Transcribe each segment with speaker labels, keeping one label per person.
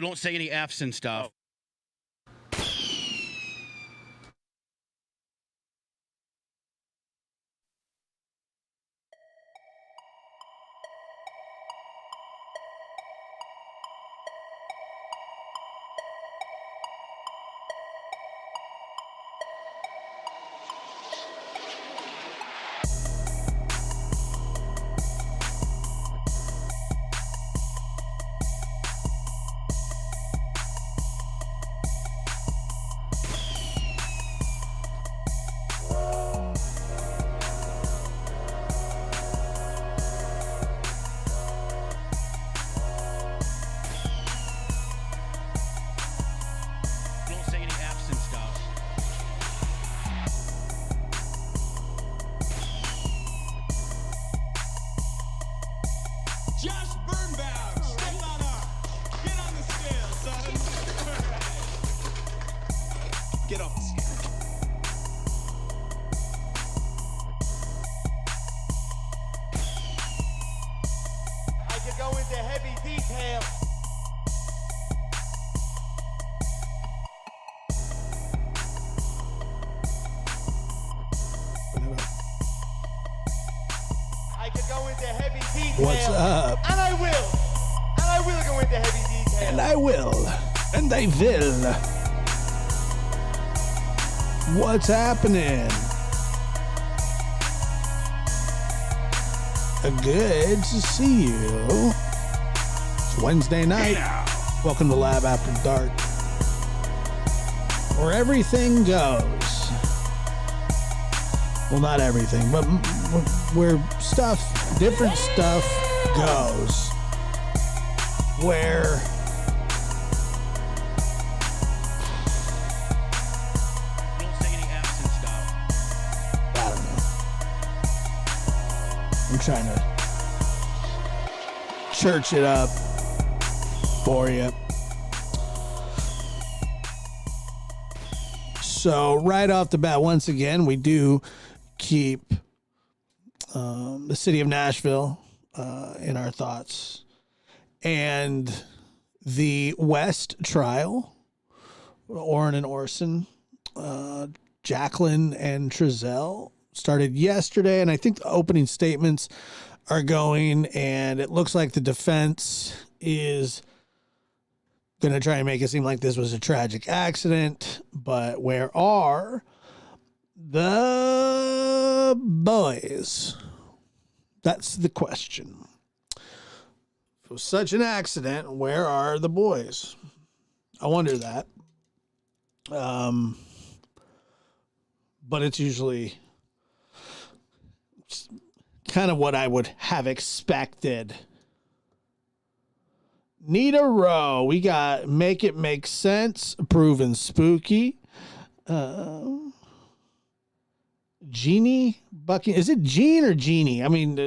Speaker 1: Don't say any F's and stuff. Don't say any F's and stuff.
Speaker 2: Josh Birnbaum, step on up. Get on the scale, son. All right. Get off the scale.
Speaker 3: I could go into heavy detail. I could go into heavy detail.
Speaker 4: What's up?
Speaker 3: And I will. And I will go into heavy detail.
Speaker 4: And I will. And I will. What's happening? Good to see you. It's Wednesday night. Welcome to Lab After Dark, where everything goes. Well, not everything, but where stuff, different stuff goes. Where
Speaker 1: Don't say any F's and stuff.
Speaker 4: I don't know. I'm trying to church it up for you. So right off the bat, once again, we do keep the city of Nashville in our thoughts. And the West trial, Orrin and Orson, Jacqueline and Trezell, started yesterday, and I think the opening statements are going, and it looks like the defense is going to try and make it seem like this was a tragic accident, but where are the boys? That's the question. If it was such an accident, where are the boys? I wonder that. But it's usually kind of what I would have expected. Nita Rowe, we got Make It Make Sense, Proven Spooky. Jeannie Bucking, is it Jean or Jeannie? I mean,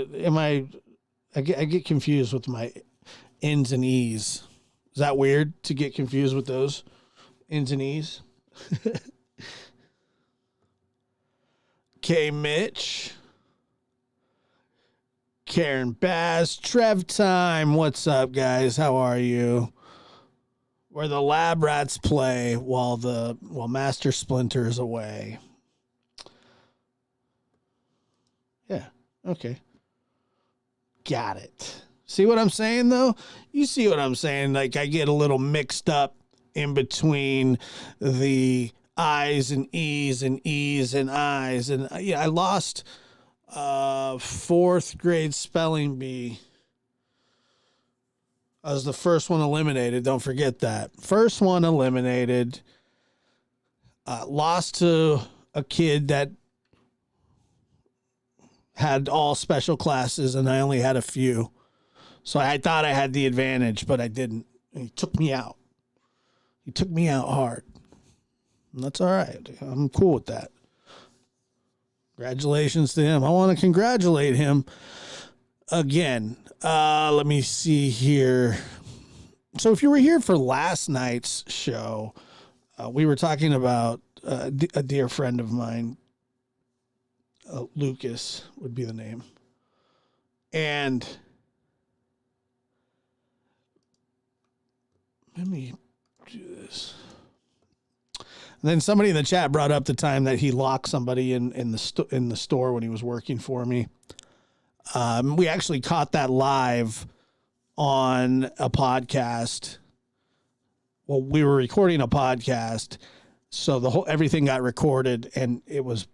Speaker 4: I get confused with my N's and E's. Is that weird to get confused with those N's and E's? K. Mitch, Karen Bass, Trev Time. What's up, guys? How are you? Where the lab rats play while Master Splinter is away. Yeah. Okay. Got it. See what I'm saying, though? You see what I'm saying? Like, I get a little mixed up in between the I's and E's and E's and I's. And yeah, I lost fourth grade spelling bee. I was the first one eliminated. Don't forget that. First one eliminated. Lost to a kid that had all special classes, and I only had a few. So I thought I had the advantage, but I didn't. And he took me out. He took me out hard. And that's all right. I'm cool with that. Congratulations to him. I want to congratulate him again. Let me see here. So if you were here for last night's show, we were talking about a dear friend of mine, Lucas would be the name. And Let me do this. And then somebody in the chat brought up the time that he locked somebody in the store when he was working for me. We actually caught that live on a podcast. Well, we were recording a podcast, so everything got recorded, and it was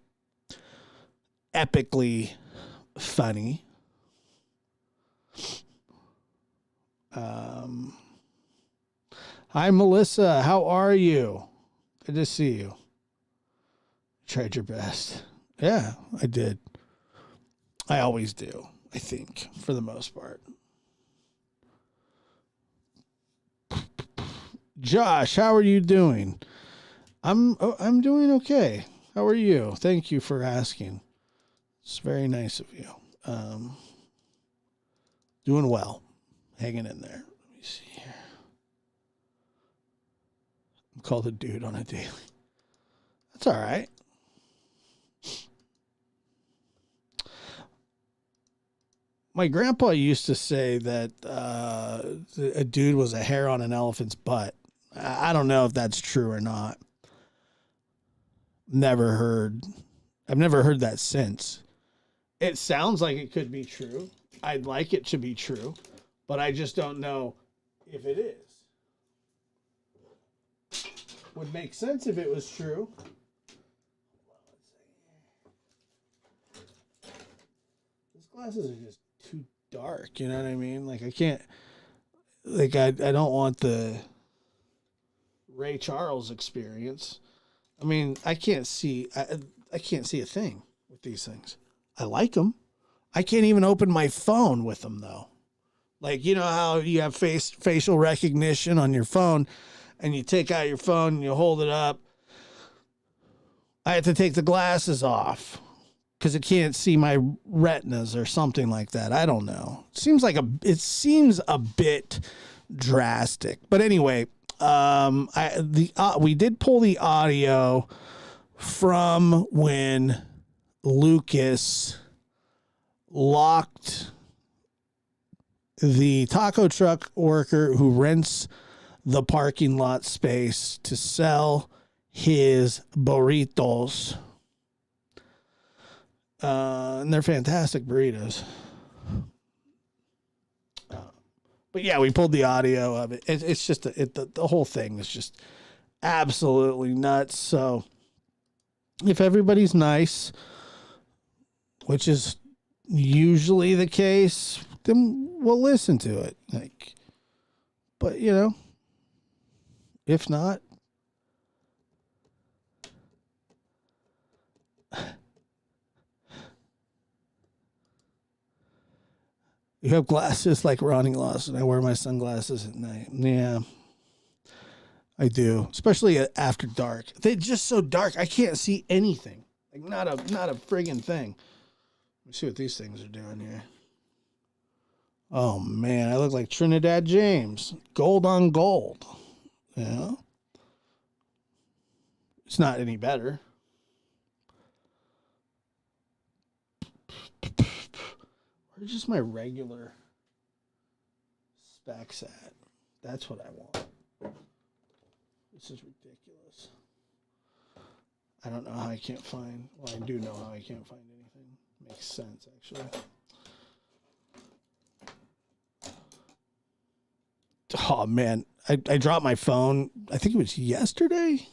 Speaker 4: epically funny. Hi, Melissa. How are you? Good to see you. Tried your best. Yeah, I did. I always do, I think, for the most part. Josh, how are you doing? I'm doing okay. How are you? Thank you for asking. It's very nice of you. Doing well. Hanging in there. Let me see here. I'm called a dude on a daily. That's all right. My grandpa used to say that a dude was a hair on an elephant's butt. I don't know if that's true or not. I've never heard that since. It sounds like it could be true. I'd like it to be true, but I just don't know if it is. Would make sense if it was true. These glasses are just too dark, you know what I mean? Like I can't, like I don't want the Ray Charles experience. I mean, I can't see a thing with these things. I like them. I can't even open my phone with them though. Like, you know how you have facial recognition on your phone and you take out your phone and you hold it up. I have to take the glasses off because it can't see my retinas or something like that. I don't know. It seems a bit drastic. But anyway, we did pull the audio from when Lucas locked the taco truck worker who rents the parking lot space to sell his burritos. And they're fantastic burritos. But yeah, we pulled the audio of it. It's just the whole thing is just absolutely nuts. So if everybody's nice, which is usually the case, then we'll listen to it. Like, but you know, if not, you have glasses like Ronnie Lawson. I wear my sunglasses at night. Yeah, I do, especially after dark. They're just so dark. I can't see anything. Like not a friggin' thing. Let me see what these things are doing here. Oh man, I look like Trinidad James. Gold on gold. Yeah. It's not any better. Where's just my regular specs at? That's what I want. This is ridiculous. I don't know how I can't find. Well, I do know how I can't find anything. Makes sense, actually. Oh man, I dropped my phone. I think it was yesterday,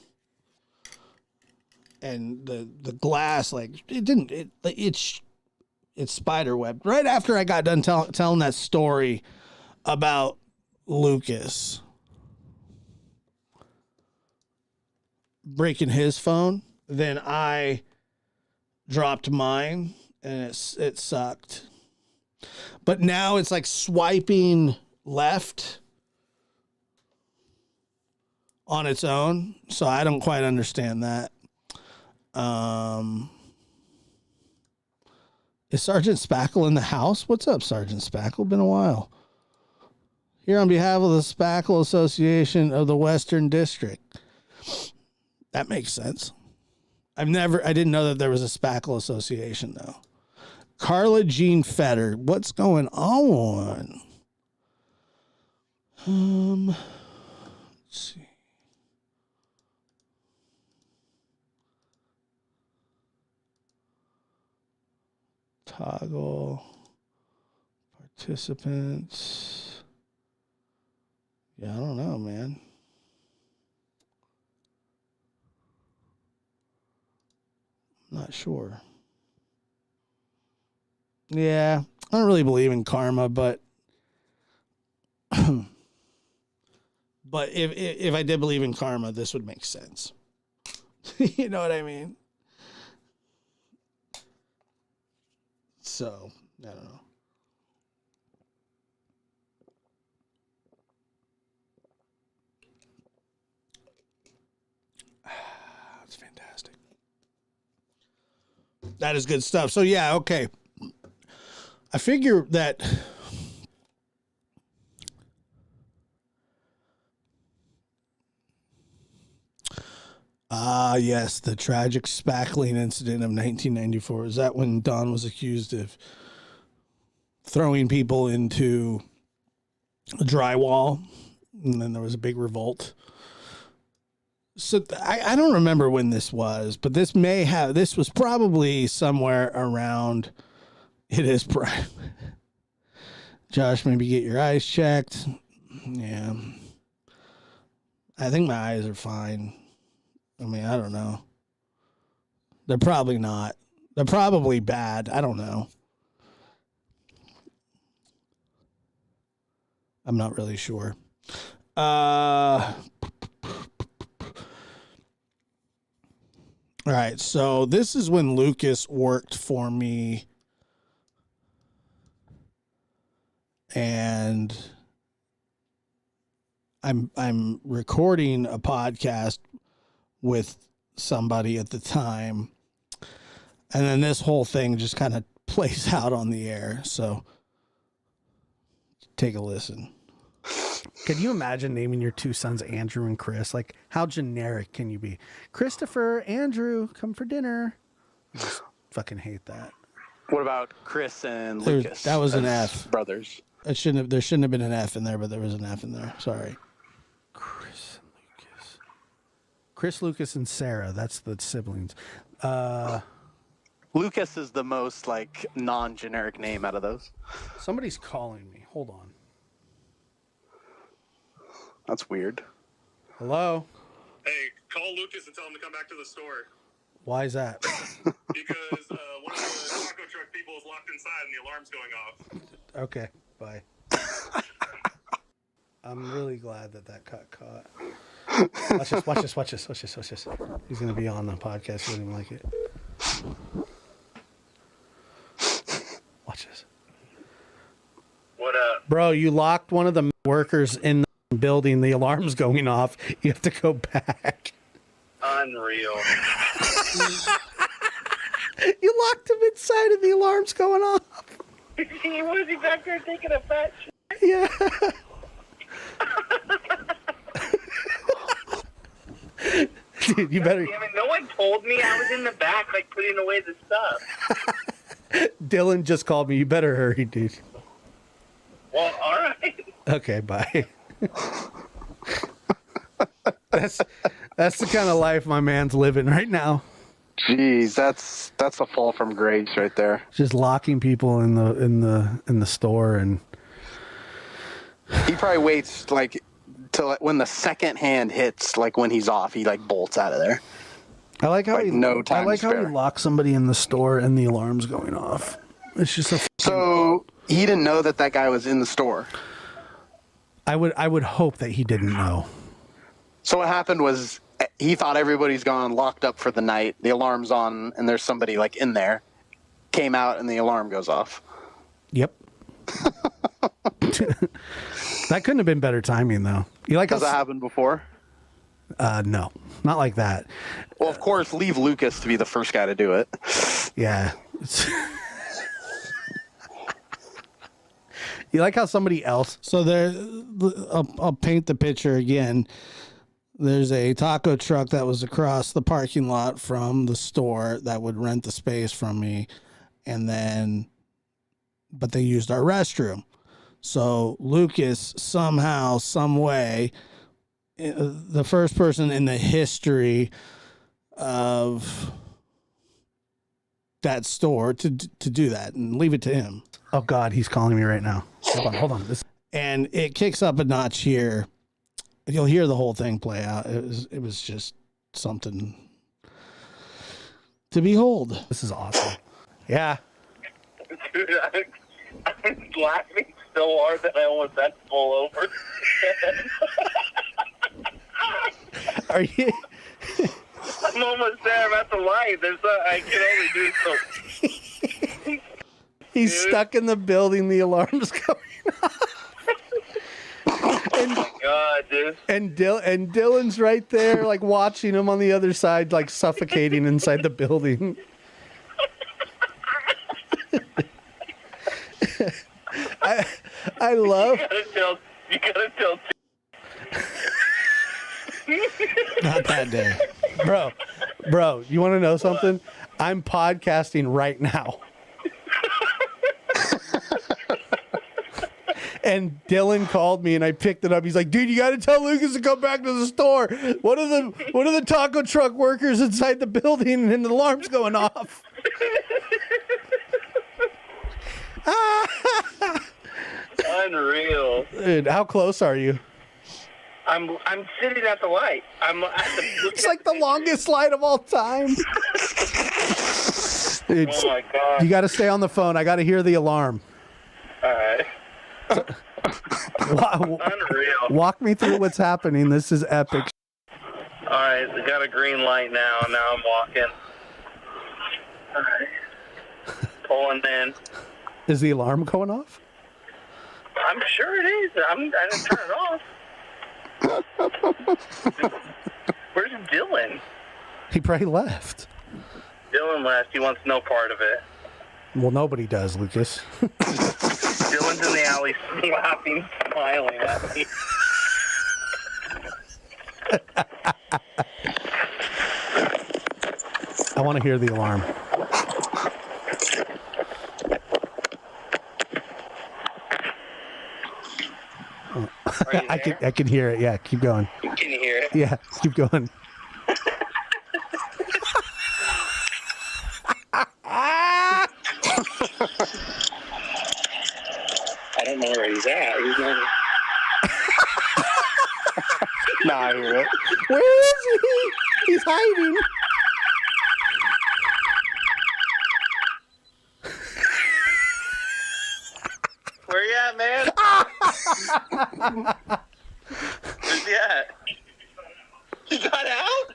Speaker 4: and the glass, like it's spiderwebbed. Right after I got done telling that story about Lucas breaking his phone, then I dropped mine, and it sucked. But now it's like swiping left on its own, so I don't quite understand that. Is Sergeant Spackle in the house? What's up, Sergeant Spackle? Been a while. Here on behalf of the Spackle Association of the Western District. That makes sense. I didn't know that there was a Spackle Association though. Carla Jean Fetter, what's going on? Let's see. Toggle participants. Yeah, I don't know, man. Not sure. Yeah, I don't really believe in karma, but but if I did believe in karma, this would make sense. You know what I mean? So, I don't know. That's fantastic. That is good stuff. So, yeah, okay. I figure that yes, the tragic spackling incident of 1994. Is that when Don was accused of throwing people into a drywall, and then there was a big revolt? So I don't remember when this was, but this was probably somewhere around. It is prime. Josh, maybe get your eyes checked. Yeah. I think my eyes are fine. I mean, I don't know. They're probably not. They're probably bad. I don't know. I'm not really sure. All right, so this is when Lucas worked for me, and I'm recording a podcast with somebody at the time, and then this whole thing just kind of plays out on the air. So take a listen.
Speaker 5: Could you imagine naming your two sons Andrew and Chris? Like, how generic can you be? Christopher, Andrew, come for dinner. I just fucking hate that.
Speaker 6: What about Chris and Lucas?
Speaker 4: That was an F.
Speaker 6: Brothers.
Speaker 4: There shouldn't have been an F in there, but there was an F in there. Sorry.
Speaker 5: Chris and Lucas. Chris, Lucas, and Sarah. That's the siblings.
Speaker 6: Lucas is the most, like, non-generic name out of those.
Speaker 5: Somebody's calling me. Hold on.
Speaker 6: That's weird.
Speaker 5: Hello?
Speaker 7: Hey, call Lucas and tell him to come back to the store.
Speaker 5: Why is that?
Speaker 7: Because one of the taco truck people is locked inside and the alarm's going off.
Speaker 5: Okay, bye. I'm really glad that got caught. Watch this. He's going to be on the podcast. He doesn't even like it. Watch this.
Speaker 7: What up?
Speaker 5: Bro, you locked one of the workers in the building. The alarm's going off. You have to go back.
Speaker 7: Unreal.
Speaker 5: You locked him inside and the alarm's going off.
Speaker 7: Was he back there taking a fat shit?
Speaker 5: Yeah. Dude, you better.
Speaker 7: Damn it, no one told me I was in the back, like, putting away the stuff.
Speaker 5: Dylan just called me. You better hurry, dude.
Speaker 7: Well, all right.
Speaker 5: Okay, bye. That's the kind of life my man's living right now.
Speaker 6: Jeez, that's a fall from grace right there.
Speaker 5: Just locking people in the store, and
Speaker 6: He probably waits like till when the second hand hits, like when he's off, he like bolts out of there.
Speaker 5: I like how
Speaker 6: Like, no time
Speaker 5: I like
Speaker 6: to
Speaker 5: how
Speaker 6: spare.
Speaker 5: he locks somebody in the store and the alarm's going off. It's just a.
Speaker 6: So he didn't know that guy was in the store.
Speaker 5: I would hope that he didn't know.
Speaker 6: So what happened was he thought everybody's gone, locked up for the night. The alarm's on, and there's somebody like in there. Came out, and the alarm goes off.
Speaker 5: Yep. That couldn't have been better timing, though. You like
Speaker 6: Has that happened before?
Speaker 5: No, not like that.
Speaker 6: Well, of course, leave Lucas to be the first guy to do it.
Speaker 5: Yeah. You like how somebody else.
Speaker 4: So I'll paint the picture again. There's a taco truck that was across the parking lot from the store that would rent the space from me, but they used our restroom. So Lucas somehow, some way, the first person in the history of that store to do that, and leave it to him.
Speaker 5: Oh God, he's calling me right now. Hold on.
Speaker 4: And it kicks up a notch here. You'll hear the whole thing play out. It was just something to behold.
Speaker 5: This is awesome. Yeah.
Speaker 3: Dude, I'm laughing so hard that I almost had to pull over.
Speaker 5: Are you?
Speaker 3: I'm almost there. I'm at the light. I can only do so.
Speaker 5: He's stuck in the building. The alarm's going off.
Speaker 3: Oh my God, dude.
Speaker 5: And Dylan's right there, like watching him on the other side, like suffocating inside the building. I love.
Speaker 3: You gotta tell.
Speaker 4: Not that day.
Speaker 5: Bro, you want to know something? I'm podcasting right now. And Dylan called me and I picked it up. He's like, dude, you got to tell Lucas to come back to the store. One of the taco truck workers inside the building and the alarm's going off.
Speaker 3: Unreal.
Speaker 5: Dude, how close are you?
Speaker 3: I'm sitting at the light.
Speaker 5: It's like the longest light of all time. Dude,
Speaker 3: Oh my God.
Speaker 5: you got to stay on the phone. I got to hear the alarm.
Speaker 3: All right.
Speaker 5: Wow.
Speaker 3: Unreal.
Speaker 5: Walk me through what's happening. This is epic.
Speaker 3: All right, we got a green light now. Now I'm walking. All right. Pulling in.
Speaker 5: Is the alarm going off?
Speaker 3: I'm sure it is. I didn't turn it off. Where's Dylan?
Speaker 5: He probably left.
Speaker 3: Dylan left. He wants no part of it.
Speaker 5: Well, nobody does, Lucas.
Speaker 3: Dylan's in the alley laughing, smiling at me.
Speaker 5: I want to hear the alarm. I can hear it. Yeah, keep going.
Speaker 3: Can you hear it?
Speaker 5: Yeah, keep going.
Speaker 3: I don't know where he's at. He's not...
Speaker 6: Nah, I hear it.
Speaker 5: Where is he? He's hiding.
Speaker 3: Where you at, man? Where's he at? He got out?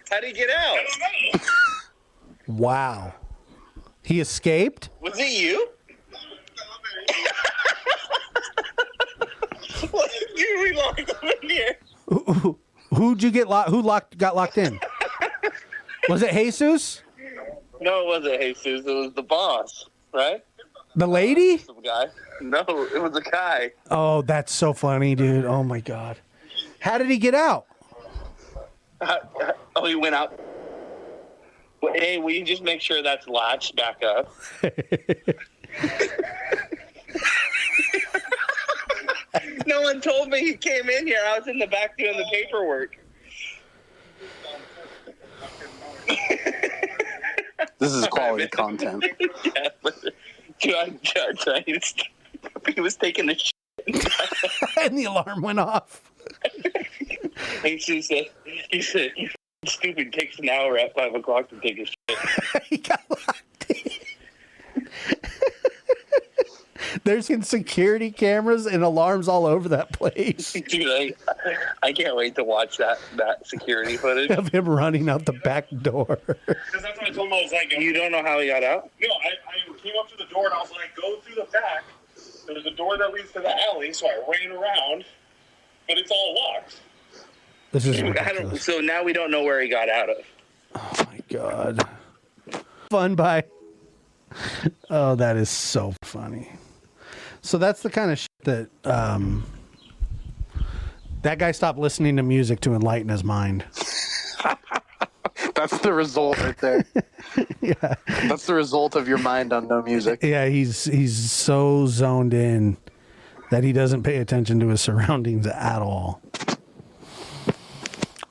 Speaker 3: How'd he get out?
Speaker 5: Wow. He escaped?
Speaker 3: Was it you? What did you we locked him in here?
Speaker 5: Who'd you get locked? Who got locked in? Was it Jesus?
Speaker 3: No, it wasn't Jesus. It was the boss, right?
Speaker 5: The lady?
Speaker 3: Some guy. No, it was a guy.
Speaker 5: Oh, that's so funny, dude. Oh my God. How did he get out?
Speaker 3: Oh, he went out. Well, hey, will you just make sure that's latched back up? No one told me he came in here. I was in the back doing the paperwork.
Speaker 6: This is quality content.
Speaker 3: Yeah, but he was taking a shit.
Speaker 5: And the alarm went off.
Speaker 3: He said, you stupid, takes an hour at 5 o'clock to take a shit.
Speaker 5: He got locked in. There's security cameras and alarms all over that place.
Speaker 3: Dude, I can't wait to watch that security footage.
Speaker 5: Of him running out the back door.
Speaker 7: Because that's what I told him. I was like,
Speaker 3: You don't know how he got out?
Speaker 7: no, I came up to the door and I was like, go through the back. There's a door that leads to the alley, so I ran around, but it's all locked.
Speaker 5: This is ridiculous.
Speaker 3: So now we don't know where he got out of.
Speaker 5: Oh my God. Fun by. Oh, that is so funny. So that's the kind of shit that that guy stopped listening to music to enlighten his mind.
Speaker 6: That's the result right there.
Speaker 5: Yeah.
Speaker 6: That's the result of your mind on no music.
Speaker 5: Yeah, he's so zoned in that he doesn't pay attention to his surroundings at all.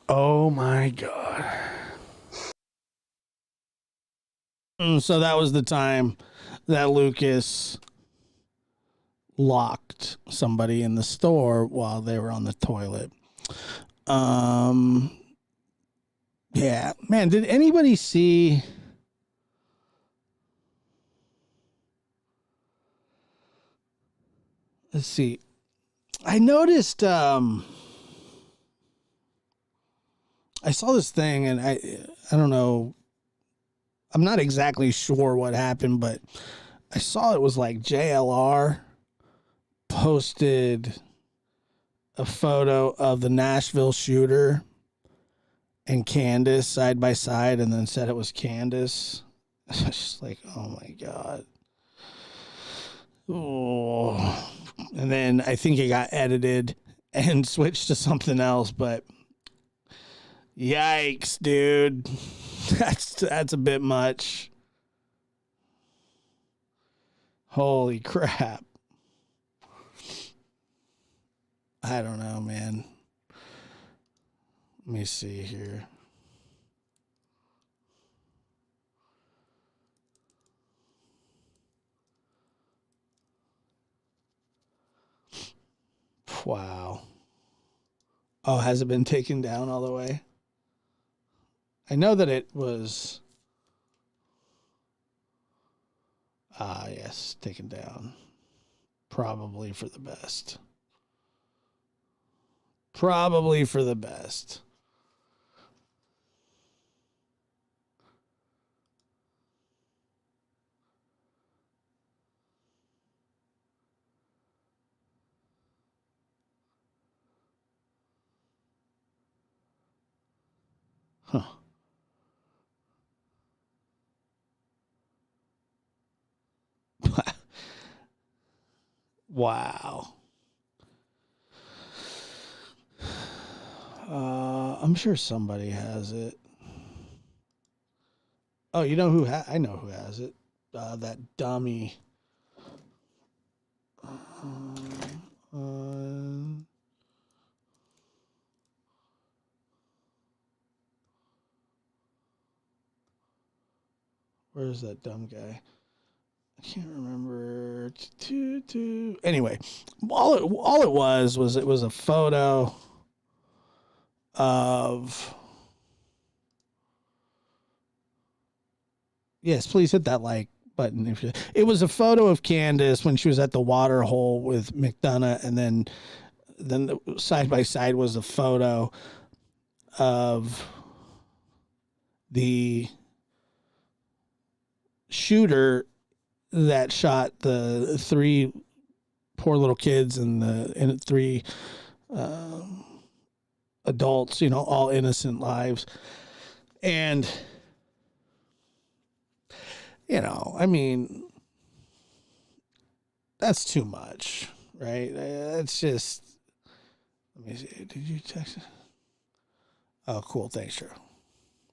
Speaker 5: Oh my God.
Speaker 4: So that was the time that Lucas locked somebody in the store while they were on the toilet. Yeah, man, did anybody see? Let's see. I noticed, I saw this thing and I don't know. I'm not exactly sure what happened, but I saw it was like JLR posted a photo of the Nashville shooter and Candace side by side and then said it was Candace. It's just like, oh my God. Oh. And then I think it got edited and switched to something else, but yikes, dude. That's a bit much. Holy crap. I don't know, man. Let me see here. Wow. Oh, has it been taken down all the way? I know that it was. Yes, taken down. Probably for the best. Probably for the best. Huh. Wow. I'm sure somebody has it. Oh, you know who I know who has it. That dummy. Where's that dumb guy? I can't remember. Anyway, all it was it was a photo of. Yes, please hit that like button. It was a photo of Candace when she was at the water hole with McDonough, and then the side by side was a photo of the shooter that shot the three poor little kids and three adults, all innocent lives. And, I mean, that's too much, right? It's just, let me see. Did you text it? Oh, cool. Thanks, Drew.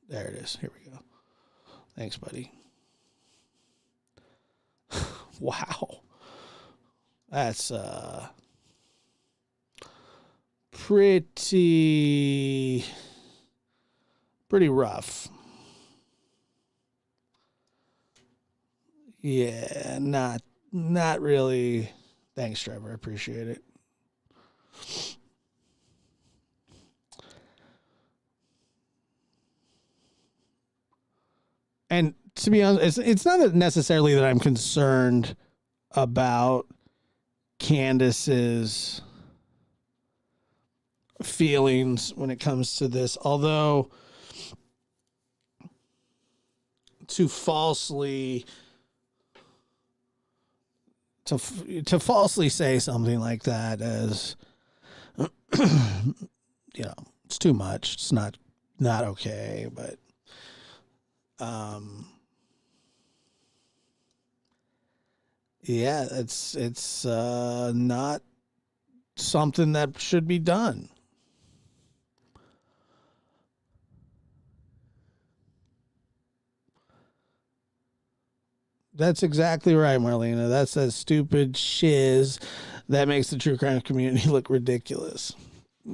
Speaker 4: There it is. Here we go. Thanks, buddy. Wow. That's pretty rough. Yeah, not really. Thanks, Trevor. I appreciate it. And to be honest, it's not necessarily that I'm concerned about Candace's feelings when it comes to this, although to falsely say something like that as it's too much. It's not okay, but yeah, it's not something that should be done. That's exactly right, Marlena. That's that stupid shiz that makes the true crime community look ridiculous.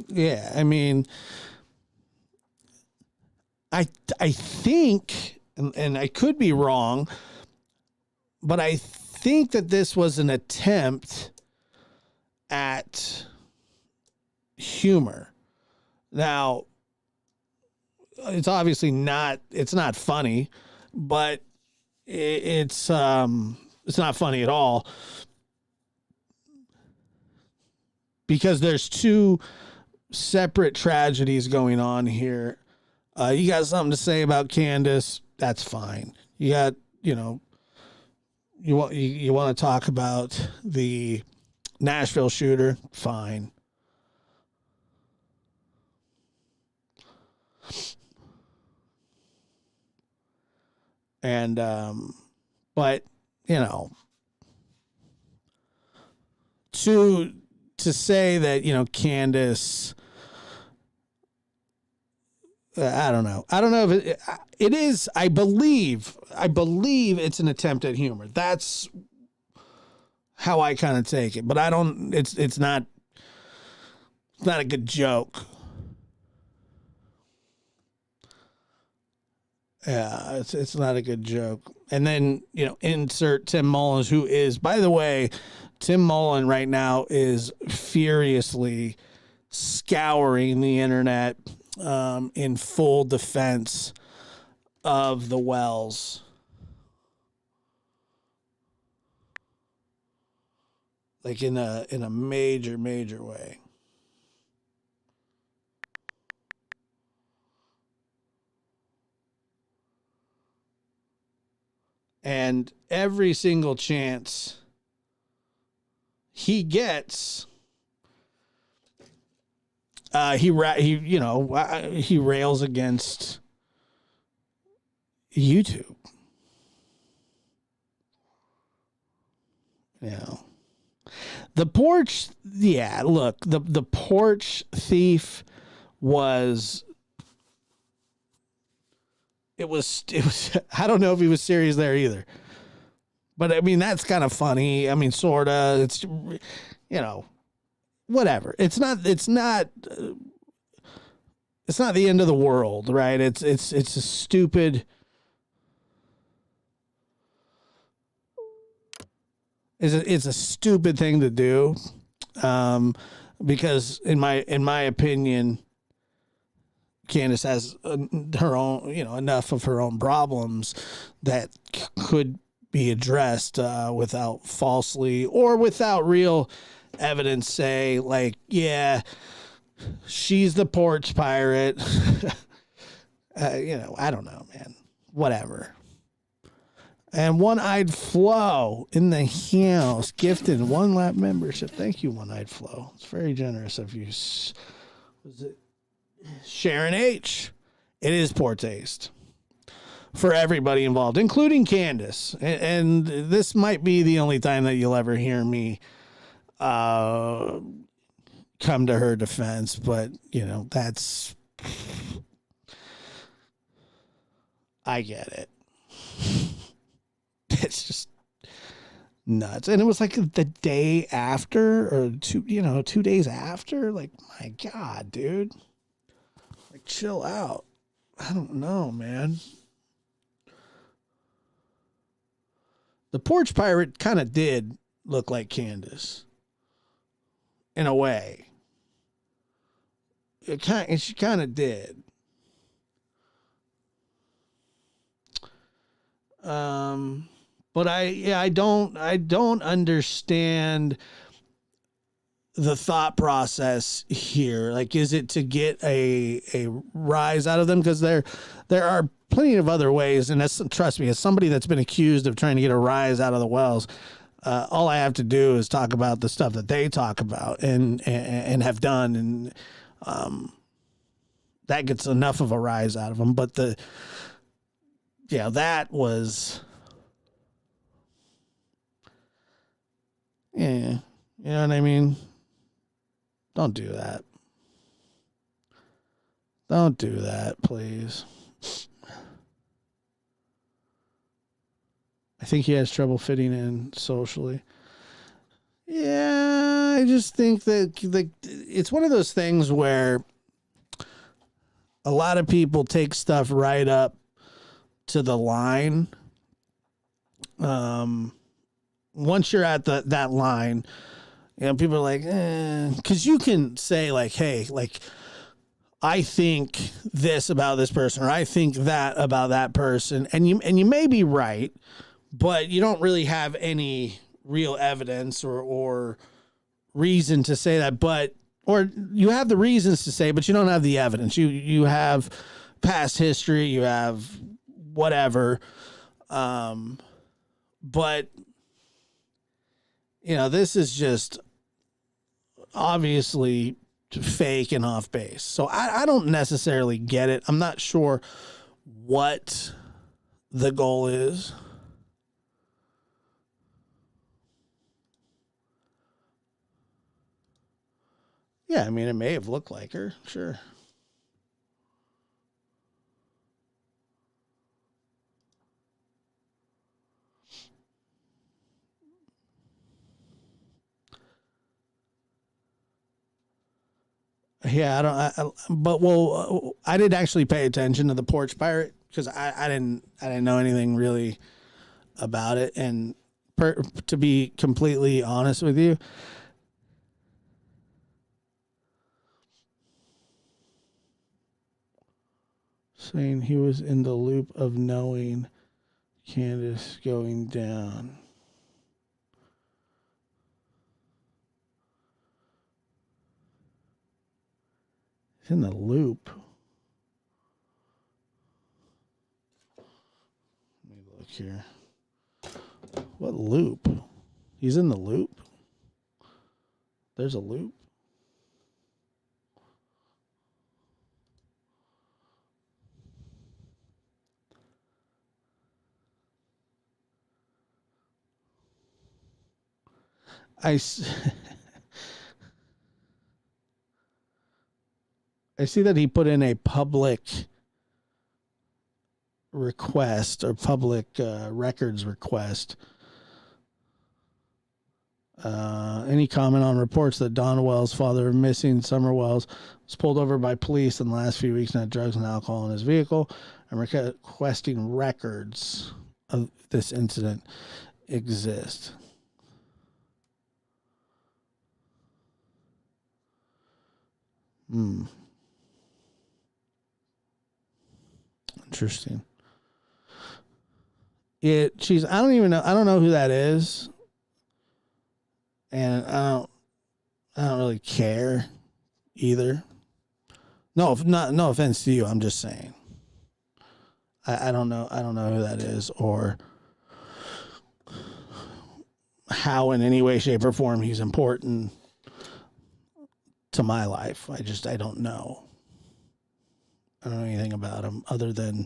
Speaker 4: Yeah, I mean, I think, and I could be wrong, but I think that this was an attempt at humor. Now, it's obviously not, it's not funny, but it's not funny at all, because there's two separate tragedies going on here. You got something to say about Candace? That's fine. You got, you know, you want to talk about the Nashville shooter? Fine. And, but, you know, to say that, you know, Candace, I don't know if it is, I believe it's an attempt at humor. That's how I kind of take it, but I don't, it's not a good joke. Yeah, it's not a good joke. And then, you know, insert Tim Mullins, who is, by the way, Tim Mullen right now is furiously scouring the internet in full defense of the Wells. Like in a major way. And every single chance he gets, he rails against YouTube. You know, the porch. Yeah, look, the porch thief was. It was. I don't know if he was serious there either, but I mean that's kind of funny. I mean, sorta. It's, you know, whatever. It's not the end of the world, right? It's a stupid. It's a stupid thing to do, because in my opinion, Candace has her own, you know, enough of her own problems that could be addressed without falsely or without real evidence. Say like, yeah, she's the porch pirate. You know, I don't know, man. Whatever. And One-Eyed Flo in the house gifted one lap membership. Thank you, One-Eyed Flo. It's very generous of you. Was it Sharon H? It is poor taste for everybody involved, including Candace. And this might be the only time that you'll ever hear me come to her defense. But, you know, that's... I get it. It's just nuts. And it was like the day after, or 2 days after. Like, my God, dude. Like, chill out. I don't know, man. The porch pirate kind of did look like Candace. In a way. She kind of did. But I don't understand the thought process here. Like, is it to get a rise out of them? Because there are plenty of other ways. And trust me, as somebody that's been accused of trying to get a rise out of the Wells, all I have to do is talk about the stuff that they talk about and have done. And, that gets enough of a rise out of them. But that was, yeah, you know what I mean? Don't do that. Don't do that, please. I think he has trouble fitting in socially. Yeah, I just think that it's one of those things where a lot of people take stuff right up to the line. Once you're at that line, people are like, because you can say like, hey, like, I think this about this person, or I think that about that person, and you may be right, but you don't really have any real evidence or reason to say that, or you have the reasons to say, but you don't have the evidence. You have past history, you have whatever, but this is just obviously fake and off base. So I don't necessarily get it. I'm not sure what the goal is. Yeah, I mean, it may have looked like her, sure. Yeah, I did actually pay attention to the porch pirate because I didn't know anything really about it, and to be completely honest with you, saying he was in the loop of knowing Candace going down. He's in the loop. Let me look here. What loop? He's in the loop? There's a loop? I see that he put in a public request or public records request. Any comment on reports that Don Wells, father of missing Summer Wells, was pulled over by police in the last few weeks and had drugs and alcohol in his vehicle? I'm requesting records of this incident exist. Interesting. I don't know who that is. And I don't really care either. No offense to you. I'm just saying. I don't know who that is or how in any way, shape, or form he's important to my life. I don't know. I don't know anything about him other than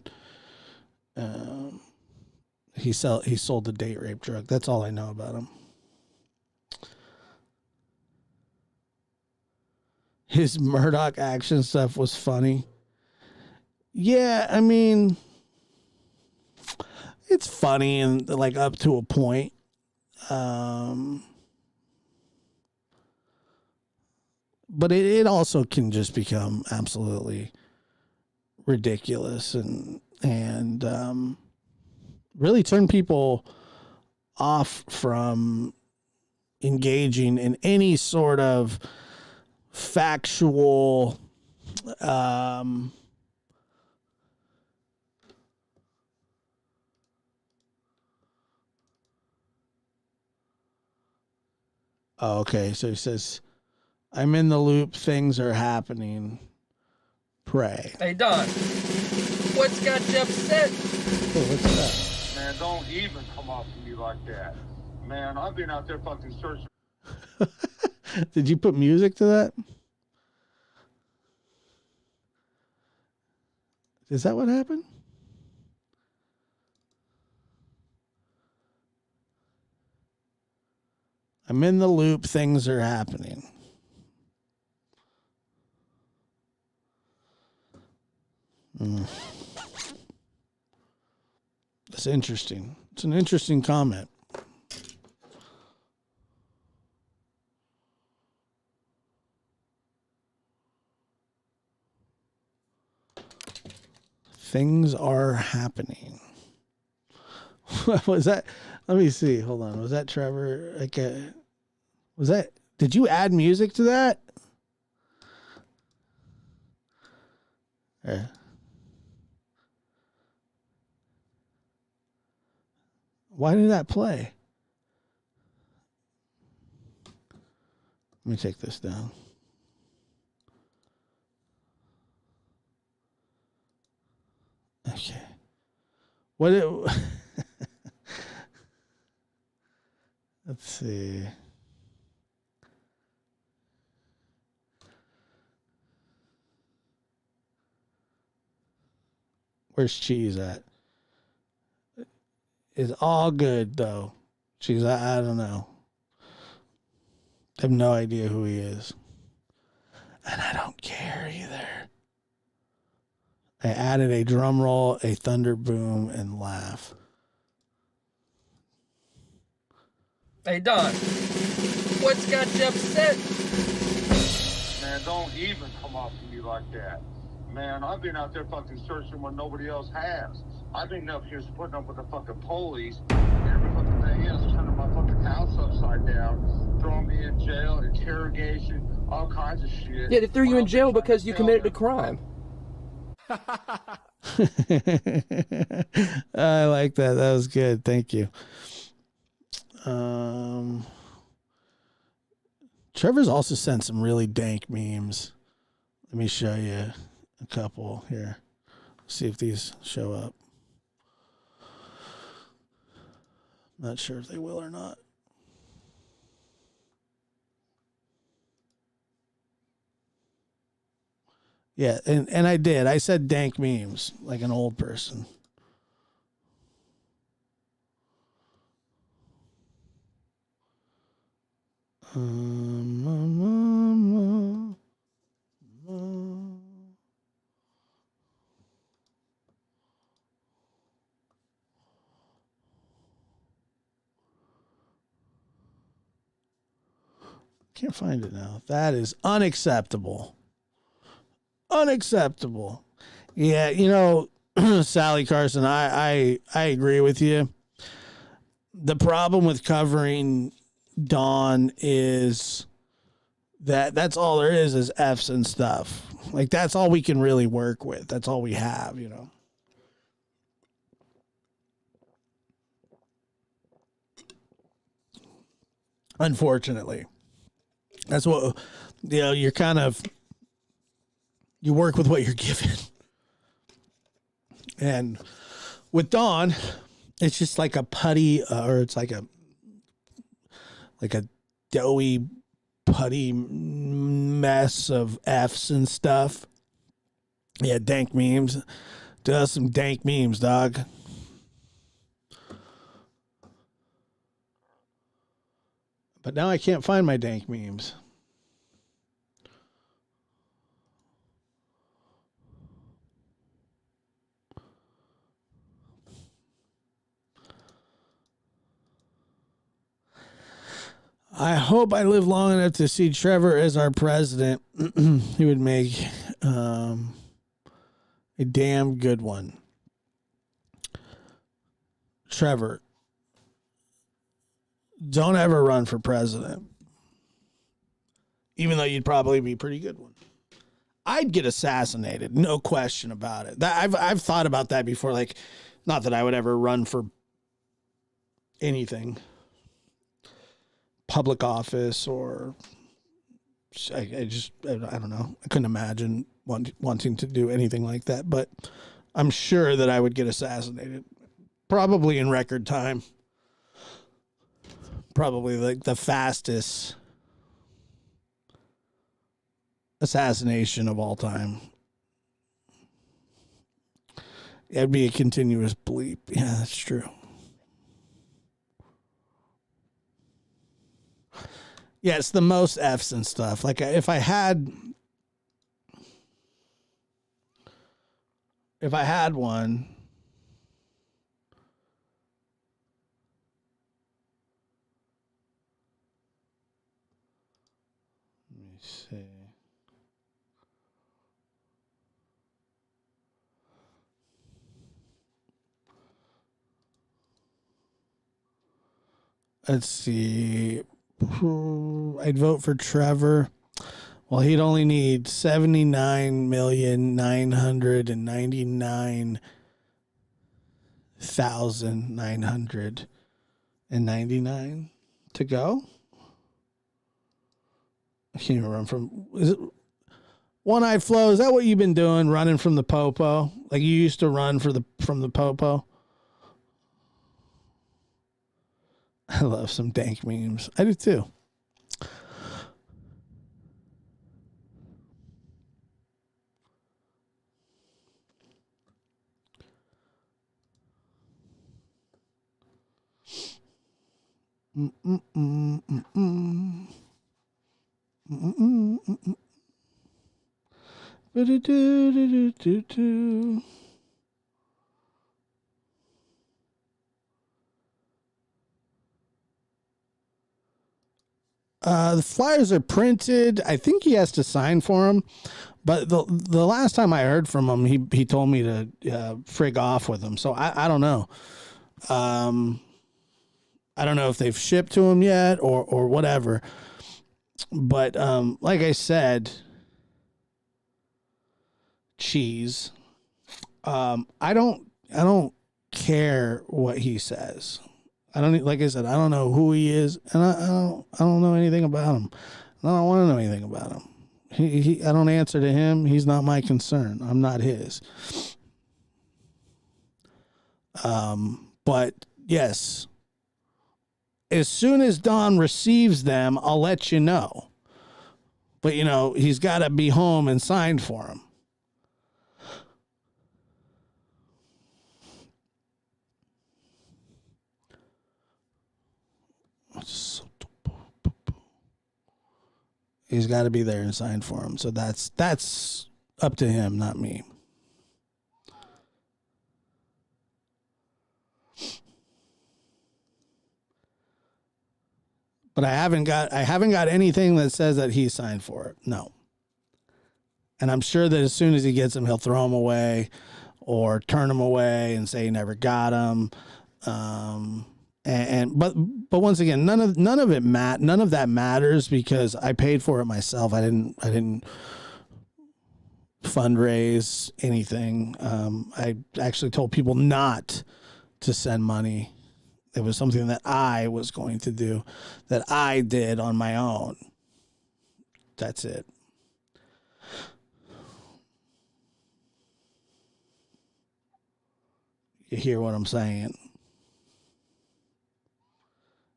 Speaker 4: he sold the date rape drug. That's all I know about him. His Murdoch action stuff was funny. Yeah, I mean, it's funny and like up to a point. But it also can just become absolutely ridiculous and really turn people off from engaging in any sort of factual okay, so he says, I'm in the loop, things are happening. Pray.
Speaker 8: Hey, Don, what's got you upset?
Speaker 4: Oh, what's
Speaker 9: Man, don't even come off to me like that. Man, I've been out there fucking searching.
Speaker 4: that? Did you put music to that? Is that what happened? I'm in the loop, things are happening. That's interesting. It's an interesting comment. Things are happening. What was that? Let me see. Hold on. Was that Trevor? Was that? Did you add music to that? Why did that play? Let me take this down. Okay. What it Let's see. Where's Cheese at? It's all good though. Cheese, I don't know. I have no idea who he is. And I don't care either. I added a drum roll, a thunder boom, and laugh.
Speaker 8: Hey, Don. What's got you upset?
Speaker 9: Man, don't even come off to me like that. Man, I've been out there fucking searching when nobody else has. I've been up here putting up with the fucking police. Every fucking thing is turning my fucking house upside down, throwing me in jail, interrogation, all kinds of shit.
Speaker 8: Yeah, they threw you in jail because you committed a crime.
Speaker 4: I like that. That was good. Thank you. Trevor's also sent some really dank memes. Let me show you a couple here. See if these show up. Not sure if they will or not. Yeah, and I did. I said dank memes like an old person. Can't find it now. That is unacceptable. Unacceptable. Yeah, you know, Sally Carson, I agree with you. The problem with covering Dawn is that's all there is F's and stuff. Like, that's all we can really work with. That's all we have, you know. Unfortunately. That's what, you know, you're kind of, you work with what you're given. And with Dawn, it's just like a putty, or it's like a doughy putty mess of F's and stuff. Yeah, dank memes. Does some dank memes, dog. But now I can't find my dank memes. I hope I live long enough to see Trevor as our president. He would make a damn good one. Trevor, don't ever run for president. Even though you'd probably be a pretty good one. I'd get assassinated, no question about it. I've thought about that before. Like, not that I would ever run for anything, public office, or I don't know. I couldn't imagine wanting to do anything like that, but I'm sure that I would get assassinated, probably in record time. Probably like the fastest assassination of all time. It'd be a continuous bleep. Yeah, that's true. Yeah, it's the most F's and stuff. Like, if I had one, let me see. Let's see. I'd vote for Trevor. Well, he'd only need 79,999,999 to go. I can't even run from. Is it One-Eyed Flo? Is that what you've been doing, running from the popo? Like you used to run from the popo? I love some dank memes. I do too. The flyers are printed. I think he has to sign for them. But the last time I heard from him, he told me to frig off with them. So I don't know. I don't know if they've shipped to him yet or whatever. But like I said, cheese. I don't care what he says. Like I said, I don't know who he is, and I don't know anything about him. I don't want to know anything about him. I don't answer to him. He's not my concern. I'm not his. But yes, as soon as Don receives them, I'll let you know. But he's got to be home and signed for them. He's got to be there and sign for him. So that's up to him, not me. But I haven't got anything that says that he signed for it. No. And I'm sure that as soon as he gets them, he'll throw them away or turn them away and say he never got them. But once again, none of that matters because I paid for it myself. I didn't fundraise anything. I actually told people not to send money. It was something that I was going to do, that I did on my own. That's it. You hear what I'm saying?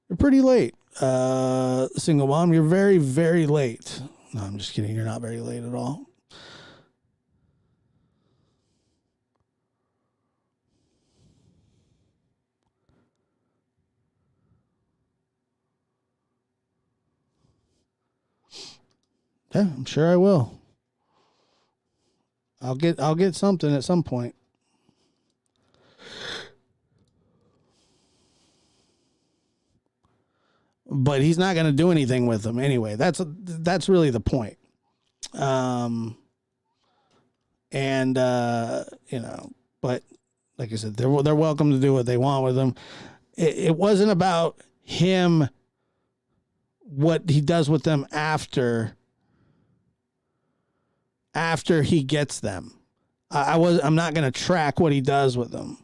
Speaker 4: You're pretty late, single mom. You're very, very late. No, I'm just kidding. You're not very late at all. Yeah, I'm sure I will. I'll get something at some point. But he's not going to do anything with them anyway. That's really the point. But like I said, they're welcome to do what they want with them. It wasn't about him, what he does with them after he gets them. I'm not going to track what he does with them.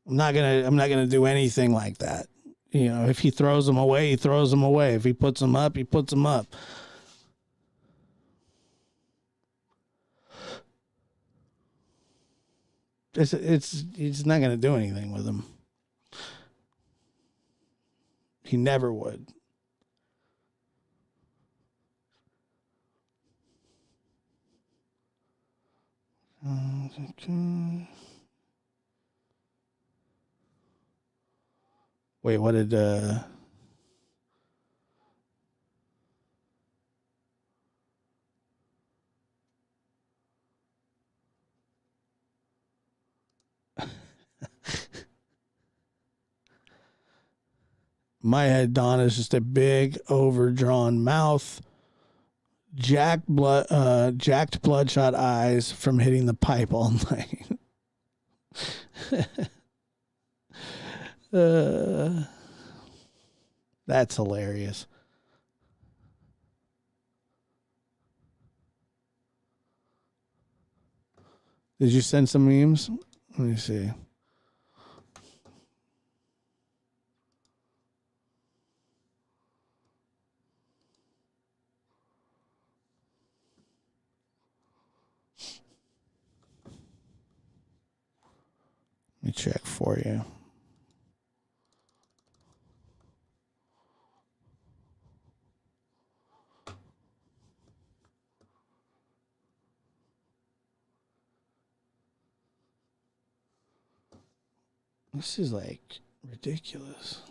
Speaker 4: I'm not going to do anything like that. If he throws them away, he throws them away. If he puts them up, he puts them up. He's not going to do anything with them. He never would. Wait, what did my head, Don, is just a big overdrawn mouth, jacked bloodshot eyes from hitting the pipe all night. That's hilarious. Did you send some memes? Let me see. Let me check for you. This is like ridiculous.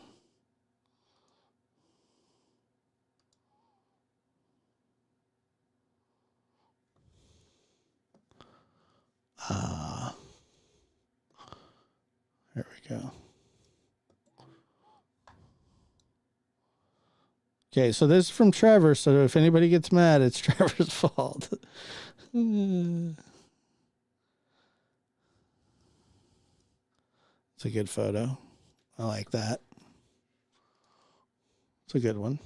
Speaker 4: There we go. Okay, so this is from Trevor. So if anybody gets mad, it's Trevor's fault. It's a good photo. I like that. It's a good one.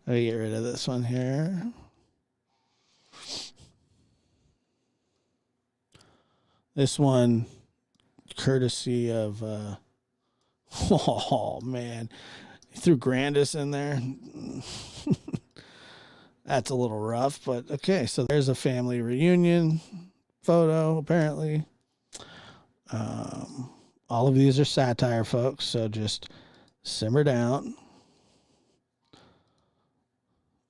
Speaker 4: Let me get rid of this one here. This one, courtesy of, oh man, he threw Grandis in there. That's a little rough, but okay. So there's a family reunion photo, apparently. All of these are satire, folks, so just simmer down.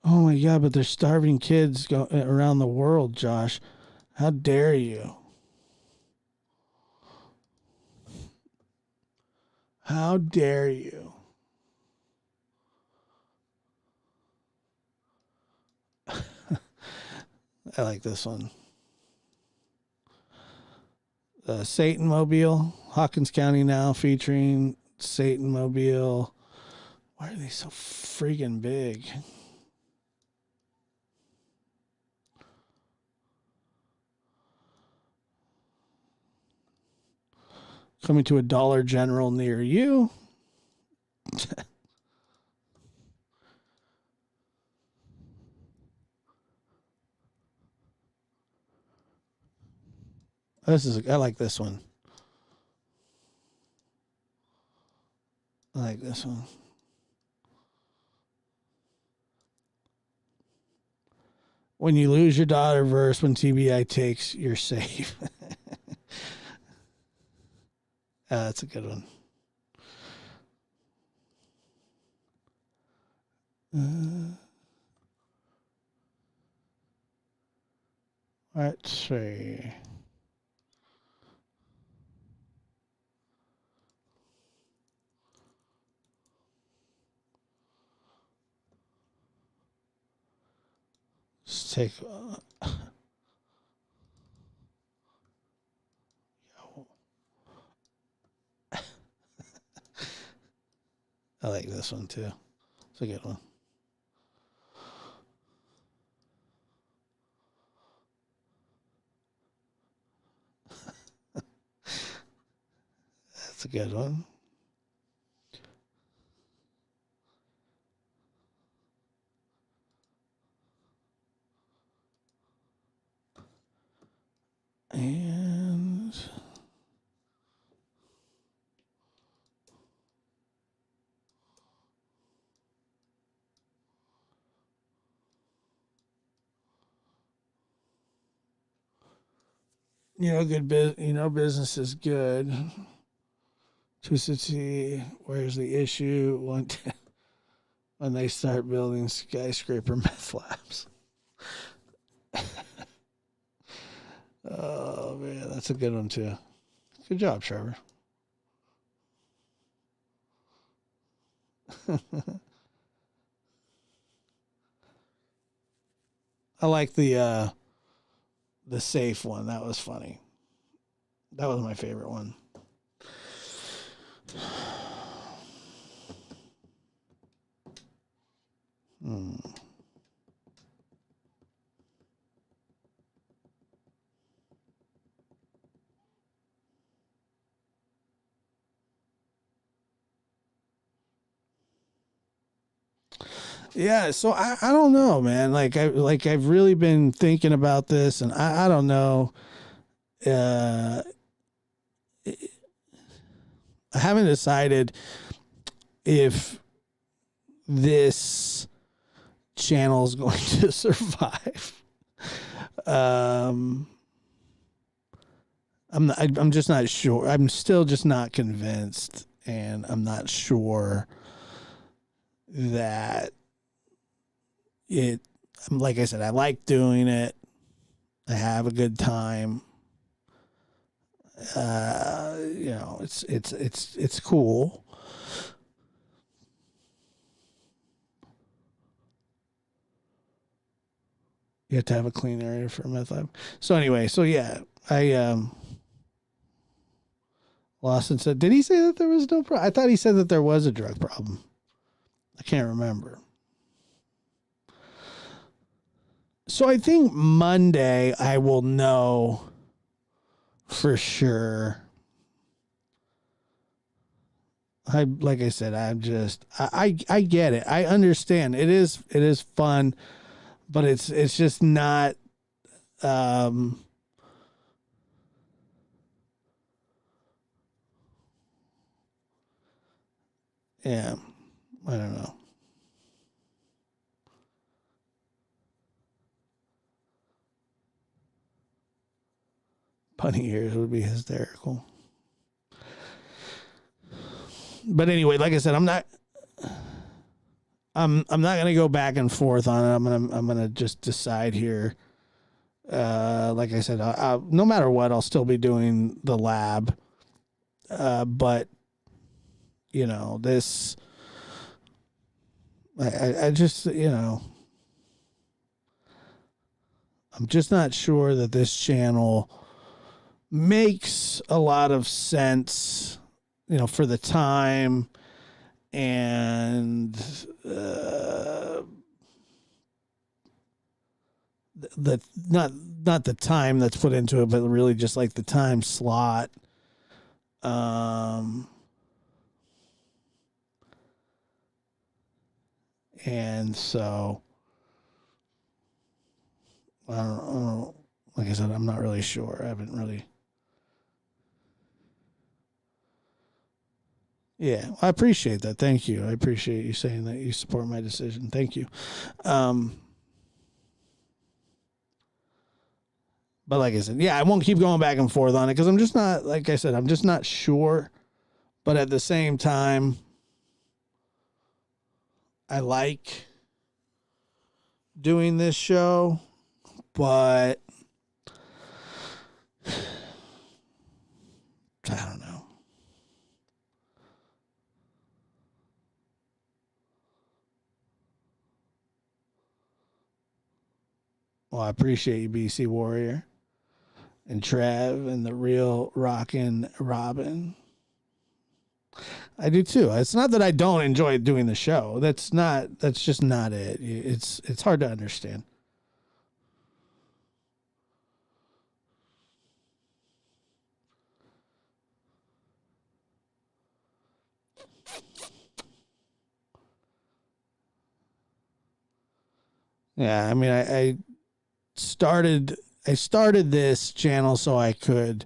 Speaker 4: Oh my God, but there's starving kids around the world, Josh. How dare you? How dare you? I like this one. Satan Mobile, Hawkins County now featuring Satan Mobile. Why are they so friggin' big? Coming to a Dollar General near you. I like this one. I like this one. When you lose your daughter verse, when TBI takes, you're safe. That's a good one. Let's see. Let's take. I like this one too. It's a good one. That's a good one. And business is good. Twisted, where's the issue? When they start building skyscraper meth labs. Oh man, that's a good one too. Good job, Trevor. I like the safe one. That was funny. That was my favorite one. Yeah, so I don't know, man. I've really been thinking about this, and I don't know. I haven't decided if this channel is going to survive. I'm just not sure. I'm still just not convinced, and I'm not sure that it. Like I said, I like doing it. I have a good time. It's cool. You have to have a clean area for a meth lab. So anyway, Lawson said, did he say that there was no problem? I thought he said that there was a drug problem. I can't remember. So I think Monday I will know for sure. Like I said, I get it. I understand. It is fun, but it's just not yeah, I don't know. Bunny ears would be hysterical. But anyway, like I said, I'm not gonna go back and forth on it. I'm gonna just decide here. Like I said, no matter what, I'll still be doing the lab. But you know, this, I just, you know, I'm just not sure that this channel makes a lot of sense, you know, for the time and the not the time that's put into it, but really just like the time slot. And so I don't know. Like I said, I'm not really sure. I haven't really. Yeah, I appreciate that. Thank you. I appreciate you saying that you support my decision. Thank you. But like I said, yeah, I won't keep going back and forth on it because I'm just not, like I said, I'm just not sure. But at the same time, I like doing this show, but I don't know. Well, I appreciate you, BC Warrior, and Trev, and the real Rockin' Robin. I do too. It's not that I don't enjoy doing the show. That's just not it. It's hard to understand. Yeah, I mean, I started this channel so I could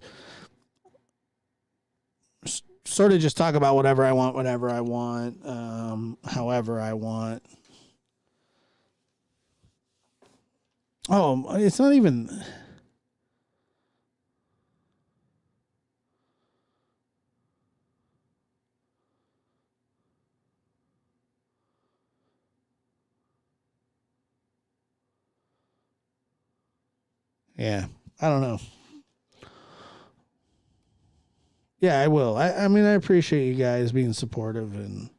Speaker 4: sort of just talk about whatever I want, however I want. Oh, it's not even. Yeah, I don't know. Yeah, I will. I mean, I appreciate you guys being supportive and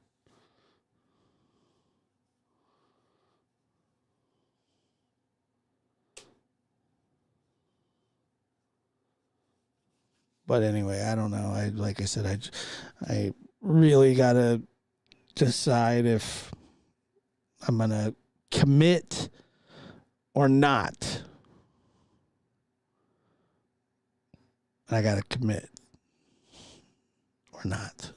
Speaker 4: But anyway, I don't know. Like I said, I really got to decide if I'm going to commit or not. I got to commit or not.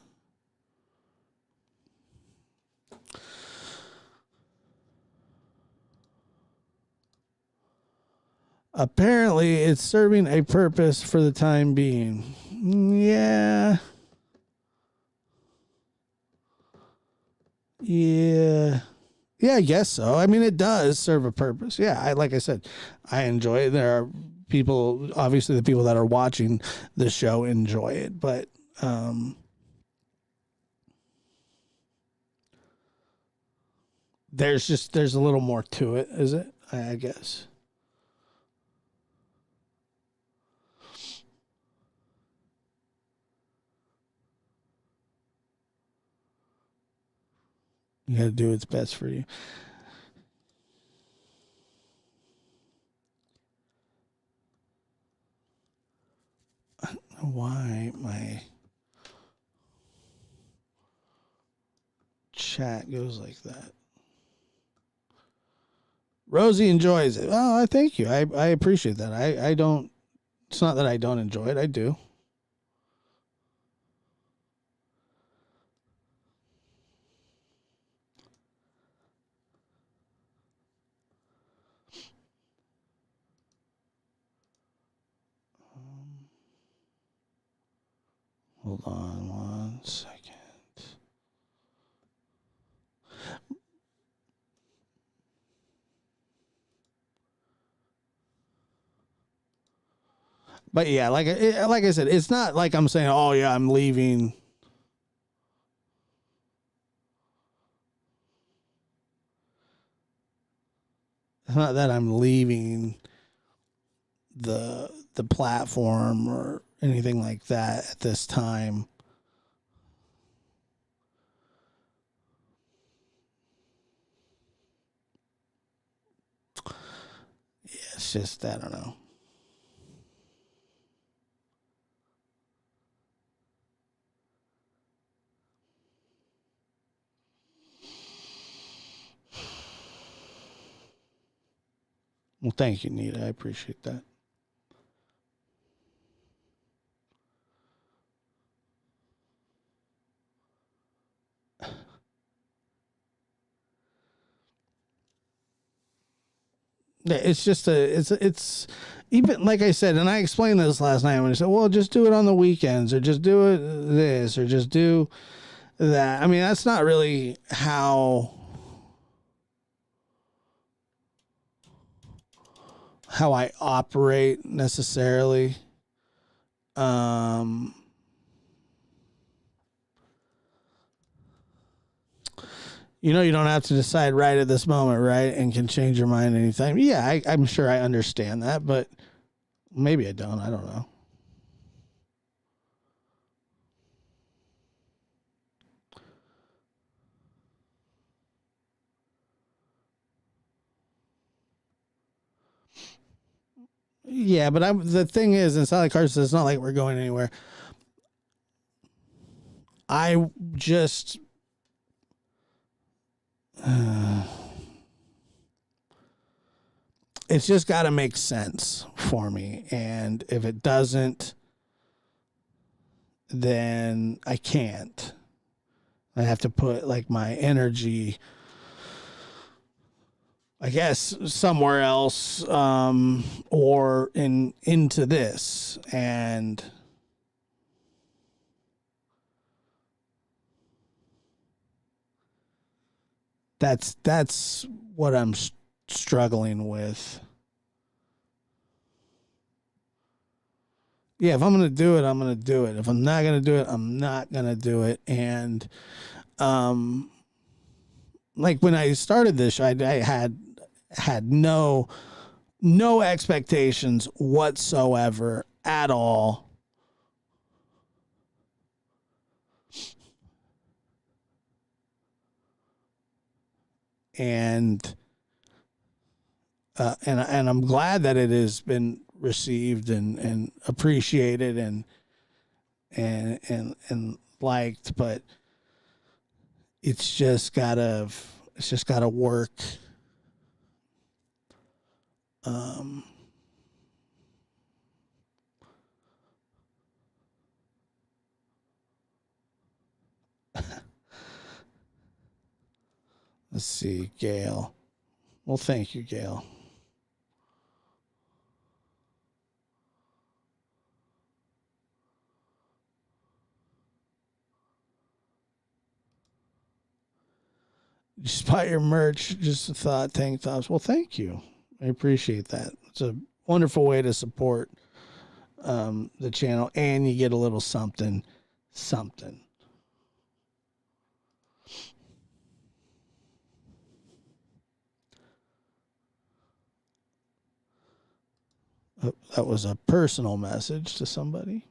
Speaker 4: Apparently, it's serving a purpose for the time being. Yeah. Yeah. Yeah, I guess so. I mean, it does serve a purpose. Yeah, like I said, I enjoy it. There are people, obviously the people that are watching the show enjoy it, but there's a little more to it, is it? I guess. You got to do what's best for you. I don't know why my chat goes like that. Rosie enjoys it. Oh, I thank you. I appreciate that. I don't. It's not that I don't enjoy it. I do. Hold on one second. But yeah, like I said, it's not like I'm saying, "Oh yeah, I'm leaving." It's not that I'm leaving the platform or anything like that at this time. Yeah, it's just, I don't know. Well, thank you, Nita. I appreciate that. Yeah, it's just it's even like I said, and I explained this last night when I said, well, just do it on the weekends or just do it this or just do that. I mean, that's not really how I operate necessarily. You know, you don't have to decide right at this moment, right? And can change your mind anytime. Yeah, I'm sure I understand that, but maybe I don't. I don't know. Yeah, but the thing is, in Sally Carson, it's not like we're going anywhere. I just it's just got to make sense for me, and if it doesn't, then I can't. I have to put like my energy, I guess, somewhere else, or into this, and that's what I'm struggling with. Yeah, if I'm going to do it, I'm going to do it. If I'm not going to do it, I'm not going to do it. And like when I started this, I had no expectations whatsoever at all. And I'm glad that it has been received and appreciated, and and liked, but it's just gotta work. Let's see, Gail. Well, thank you, Gail. Just buy your merch. Just a thought. Tank tops. Well, thank you. I appreciate that. It's a wonderful way to support the channel, and you get a little something. Oh, that was a personal message to somebody.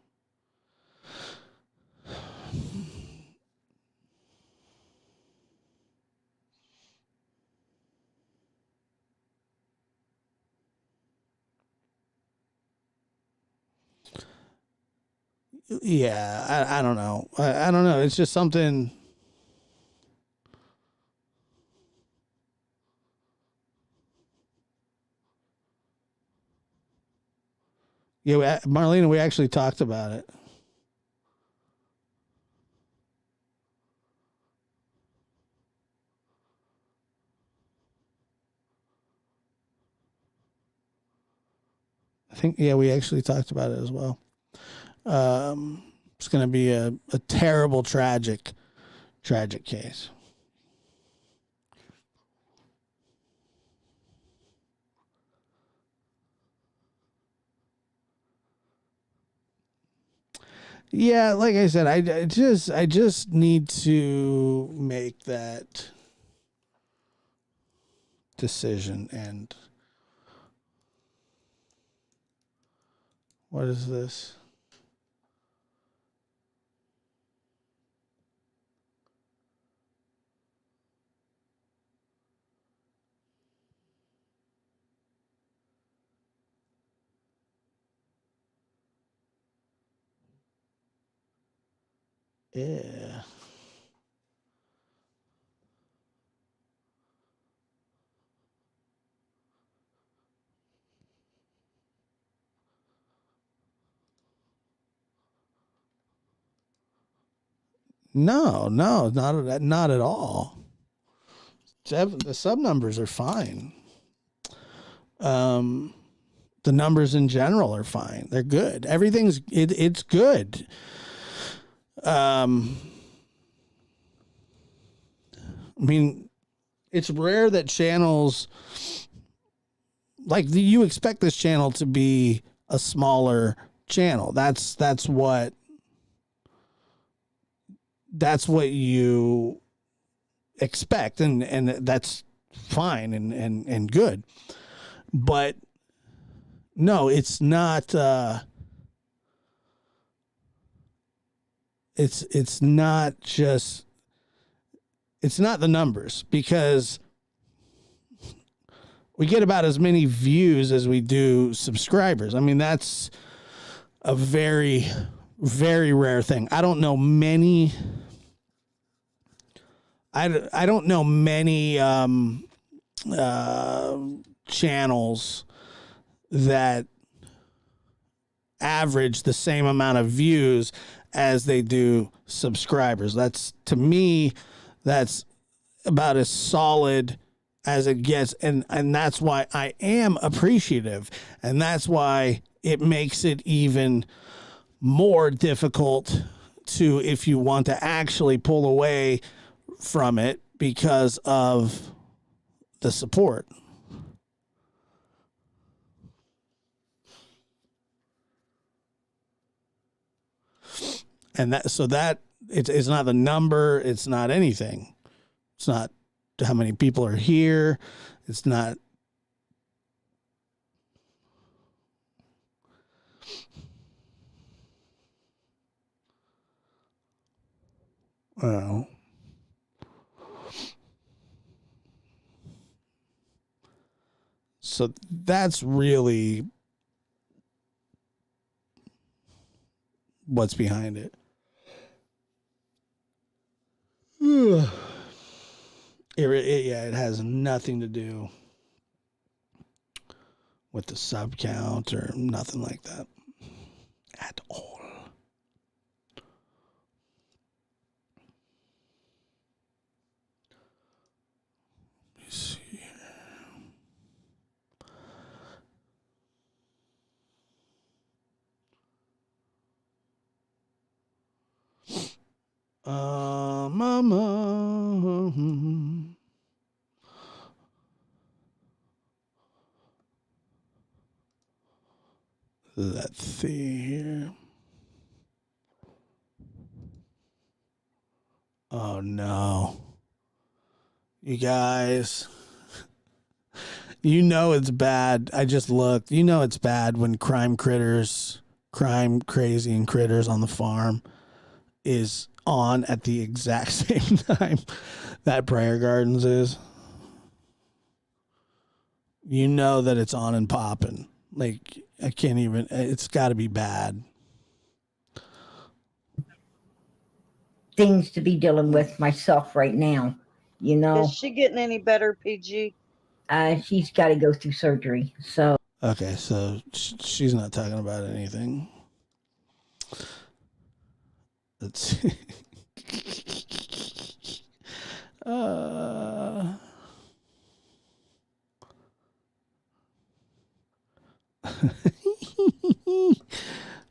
Speaker 4: Yeah, I don't know. I don't know. It's just something. Yeah, Marlena, we actually talked about it. I think, yeah, we actually talked about it as well. It's going to be a terrible, tragic case. Yeah, like I said, I just need to make that decision. And what is this? Yeah. No, not at all. The sub numbers are fine. The numbers in general are fine. They're good. It's good. I mean, it's rare that channels you expect this channel to be a smaller channel. That's what you expect, and that's fine and good. But no, it's not. It's not just. It's not the numbers, because we get about as many views as we do subscribers. I mean, that's a very, very rare thing. I don't know many. I don't know many channels that average the same amount of views as they do subscribers. To me, that's about as solid as it gets. And that's why I am appreciative. And that's why it makes it even more difficult if you want to actually pull away from it, because of the support. And it's not the number. It's not anything. It's not how many people are here. It's not. Well, so that's really what's behind it. It has nothing to do with the sub count or nothing like that at all. Let me see here. Mama. Let's see here. Oh no. You guys. You know it's bad. I just looked. You know it's bad when crime crazy and critters on the farm is on at the exact same time that Prayer Gardens is. You know that it's on and popping. Like, I can't even, it's got to be bad.
Speaker 10: Things to be dealing with myself right now, you know.
Speaker 11: Is she getting any better, PG?
Speaker 10: She's got to go through surgery, so.
Speaker 4: Okay, so she's not talking about anything. Let's see.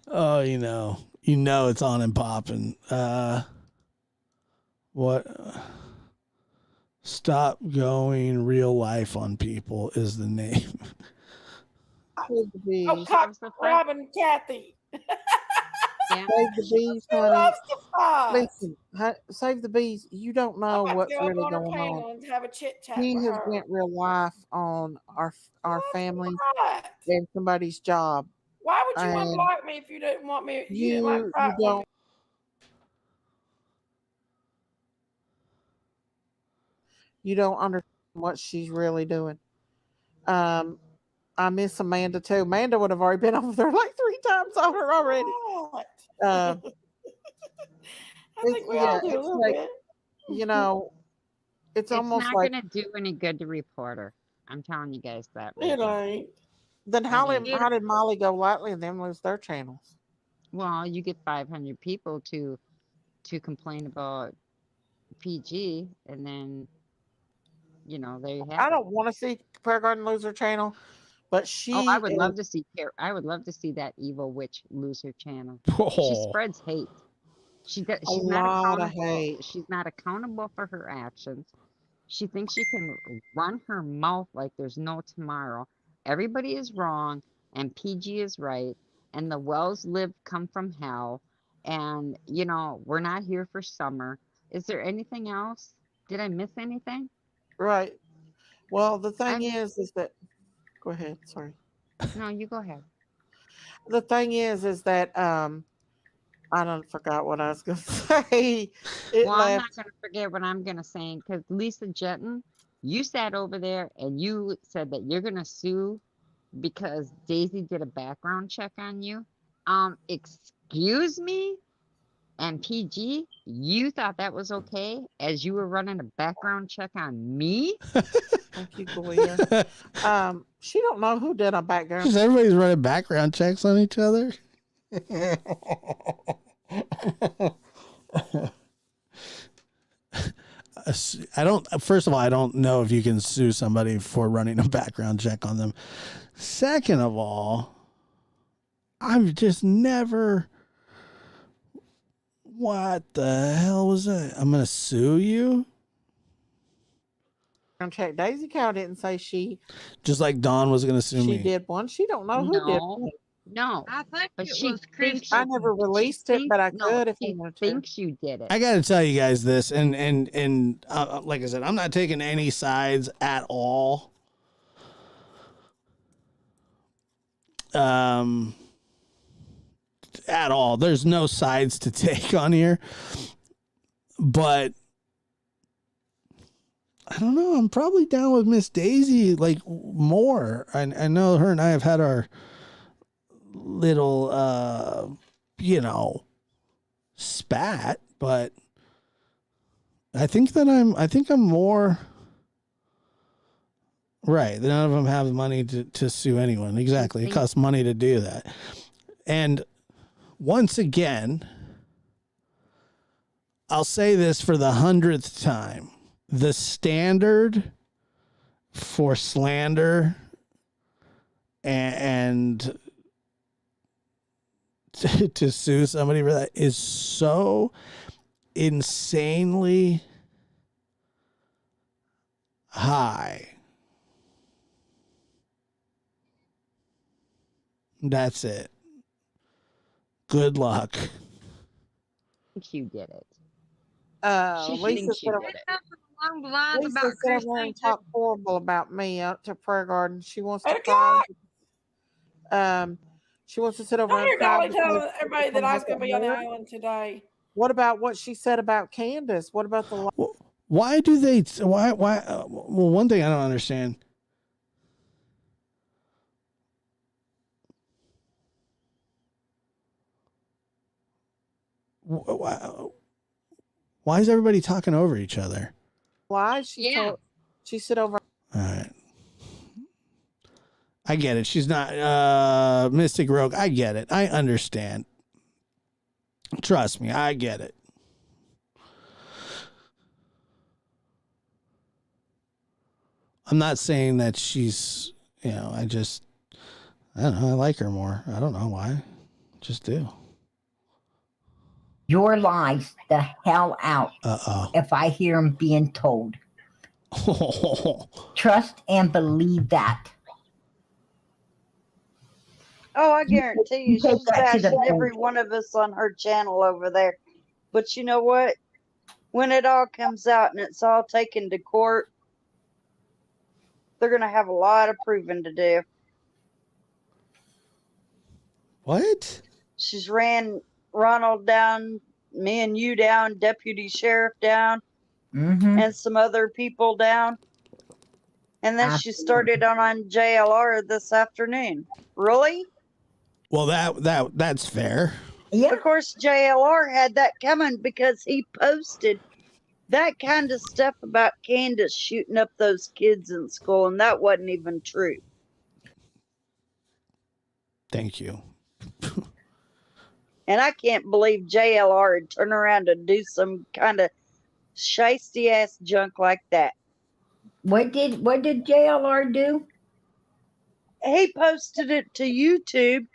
Speaker 4: Oh, you know it's on and popping. What? Stop going real life on people is the name.
Speaker 11: Oh,
Speaker 12: Robin, Kathy.
Speaker 11: Save the bees, honey. Listen, save the bees. You don't know what's really going on.
Speaker 12: And have a chit chat.
Speaker 11: He has went real life on our family and somebody's job.
Speaker 12: Why would you unblock me if you didn't want me? You don't.
Speaker 11: You don't understand what she's really doing. I miss Amanda too. Amanda would have already been over there like 3 times over already.
Speaker 12: I think we all do a little bit.
Speaker 11: You know, it's almost
Speaker 13: not
Speaker 11: like
Speaker 13: going to do any good to report her. I'm telling you guys that.
Speaker 12: It ain't.
Speaker 11: Then how did Molly go lightly and them lose their channels?
Speaker 13: Well, you get 500 people to complain about PG, and then there you have
Speaker 11: I don't want to see Prayer Garden lose her channel, but
Speaker 13: I would love to see. I would love to see that evil witch lose her channel. She spreads hate. She's not accountable. She's not accountable for her actions. She thinks she can run her mouth like there's no tomorrow. Everybody is wrong, and PG is right, and the wells come from hell, and we're not here for summer. Is there anything else? Did I miss anything?
Speaker 11: Right. Well, the thing is that. Go ahead. Sorry.
Speaker 13: No, you go ahead.
Speaker 11: The thing is that I don't forgot what I was going to say.
Speaker 13: I'm not going to forget what I'm going to say, because Lisa Jetton, you sat over there and you said that you're going to sue because Daisy did a background check on you. Excuse me? And PG, you thought that was okay as you were running a background check on me?
Speaker 11: Thank you, Golia. She don't know who did a background.
Speaker 4: Because everybody's running background checks on each other. First of all, I don't know if you can sue somebody for running a background check on them. Second of all, I've just never. What the hell was that? I'm going to sue you?
Speaker 11: Check. Daisy Cow didn't say she.
Speaker 4: Just like Dawn was going to sue me.
Speaker 11: She did one. She don't know who did one.
Speaker 13: No,
Speaker 12: I think
Speaker 13: but
Speaker 12: it
Speaker 13: she
Speaker 12: was
Speaker 13: thinks
Speaker 11: I never released it, but I could if you wanted to.
Speaker 13: Thinks you did it.
Speaker 4: I got to tell you guys this, and like I said, I'm not taking any sides at all. At all. There's no sides to take on here. But I don't know. I'm probably down with Miss Daisy like more. I know her and I have had our little spat, but I think I'm more right. None of them have the money to sue anyone. Exactly. It costs money to do that. And once again, I'll say this for the 100th time. The standard for slander and to sue somebody for that is so insanely high. That's it. Good luck.
Speaker 13: I think you get it.
Speaker 11: Lisa said over there and talk horrible about me out to Prayer Garden. She wants to cry. She wants to sit over
Speaker 12: You're
Speaker 11: and cry.
Speaker 12: telling everybody that I was going to be on the island today.
Speaker 11: What about what she said about Candace? What about the?
Speaker 4: Why do they? Why? Well, one thing I don't understand. Why is everybody talking over each other?
Speaker 11: Why she said over.
Speaker 4: All right. I get it. She's not Mystic Rogue. I get it. I understand. Trust me, I get it. I'm not saying that she's, I don't know. I like her more. I don't know why. Just do.
Speaker 10: Your lies the hell out. If I hear them being told. Trust and believe that.
Speaker 14: Oh, I guarantee you,
Speaker 10: take
Speaker 14: she's
Speaker 10: that to the
Speaker 14: bashing every
Speaker 10: bank.
Speaker 14: one of us on her channel over there. But you know what? When it all comes out and it's all taken to court, they're going to have a lot of proving to do.
Speaker 4: What?
Speaker 14: She's ran Ronald down, me and you down, Deputy Sheriff down, and some other people down. And then she started on JLR this afternoon. Really?
Speaker 4: Well, that's fair.
Speaker 10: Yeah.
Speaker 14: Of course, JLR had that coming because he posted that kind of stuff about Candace shooting up those kids in school, and that wasn't even true.
Speaker 4: Thank you.
Speaker 14: And I can't believe JLR would turn around and do some kind of shisty ass junk like that.
Speaker 10: What did JLR do?
Speaker 14: He posted it to YouTube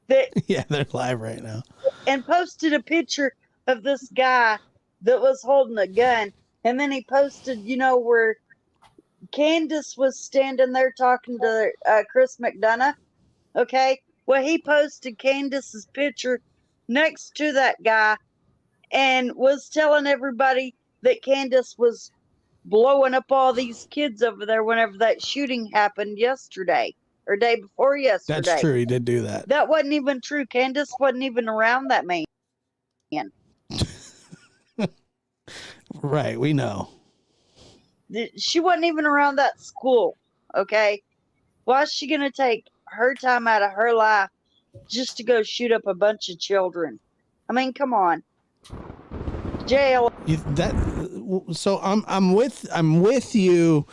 Speaker 14: that
Speaker 4: Yeah, they're live right now.
Speaker 14: and posted a picture of this guy that was holding a gun. And then he posted, where Candace was standing there talking to Chris McDonough. Okay. Well, he posted Candace's picture next to that guy and was telling everybody that Candace was blowing up all these kids over there whenever that shooting happened yesterday or day before yesterday.
Speaker 4: That's true. He did do that.
Speaker 14: That wasn't even true. Candace wasn't even around that man.
Speaker 4: Right. We know.
Speaker 14: She wasn't even around that school. Okay. Why is she going to take her time out of her life just to go shoot up a bunch of children? I mean, come on. Jail.
Speaker 4: So I'm with you,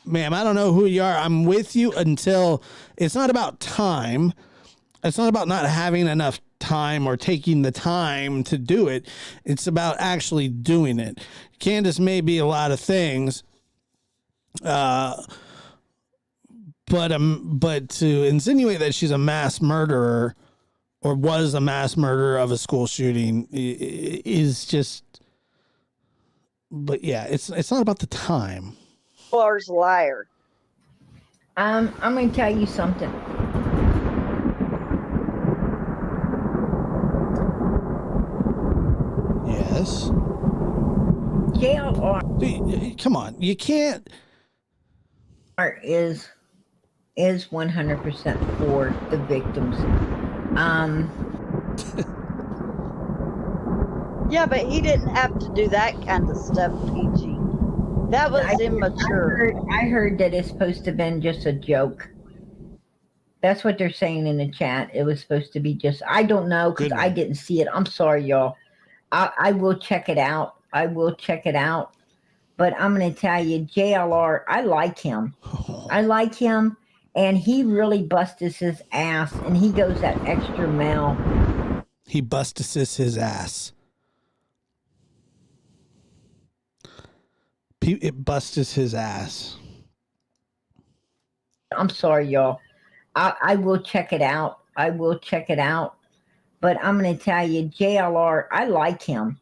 Speaker 4: ma'am. I don't know who you are. I'm with you until it's not about time. It's not about not having enough time or taking the time to do it. It's about actually doing it. Candace may be a lot of things, but to insinuate that she's a mass murderer or was a mass murderer of a school shooting is just. But yeah, it's not about the time.
Speaker 14: Laur's a liar.
Speaker 10: I'm going to tell you something.
Speaker 4: Yes.
Speaker 10: JLR.
Speaker 4: Come on, you can't.
Speaker 10: Is 100% for the victims.
Speaker 14: Yeah, but he didn't have to do that kind of stuff, PG. That was immature.
Speaker 10: I heard that it's supposed to have been just a joke. That's what they're saying in the chat. It was supposed to be just, I don't know because
Speaker 4: Good
Speaker 10: I
Speaker 4: one.
Speaker 10: didn't see it. I'm sorry, y'all. I will check it out. I will check it out. But I'm going to tell you, JLR, I like him. I like him. And he really busted his ass. And he goes that extra mile.
Speaker 4: He busted his ass. It busted his ass.
Speaker 10: I'm sorry, y'all. I will check it out. I will check it out. But I'm going to tell you, JLR, I like him.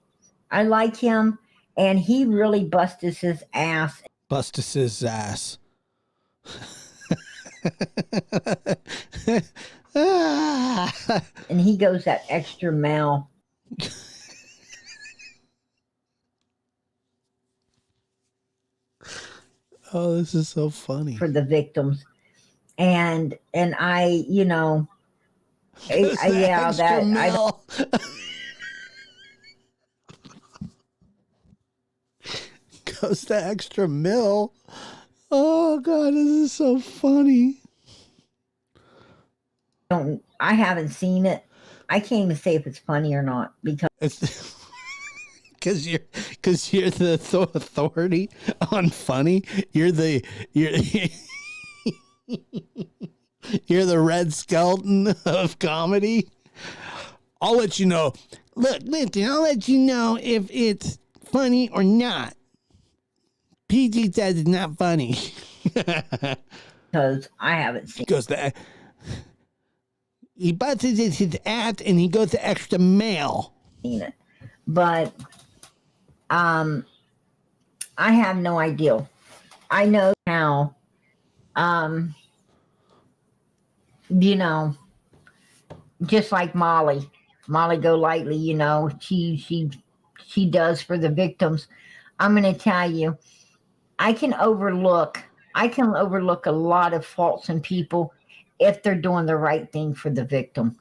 Speaker 10: I like him. And he really busted his ass.
Speaker 4: Busted his ass.
Speaker 10: And he goes that extra mile.
Speaker 4: Oh, this is so funny.
Speaker 10: For the victims. And I, you know, yeah, that
Speaker 4: mil. Goes the extra mil. Oh God, this is so funny.
Speaker 10: I haven't seen it. I can't even say if it's funny or not because
Speaker 4: it's because you're the authority on funny. You're the red skeleton of comedy. I'll let you know. Look, listen, I'll let you know if it's funny or not. PG says it's not funny.
Speaker 10: Because I haven't seen
Speaker 4: it. He busts his ass and he goes the extra mile.
Speaker 10: It. But I have no idea. I know how you know, just like Molly Golightly, you know, she does for the victims. I'm going to tell you, I can overlook a lot of faults in people if they're doing the right thing for the victim.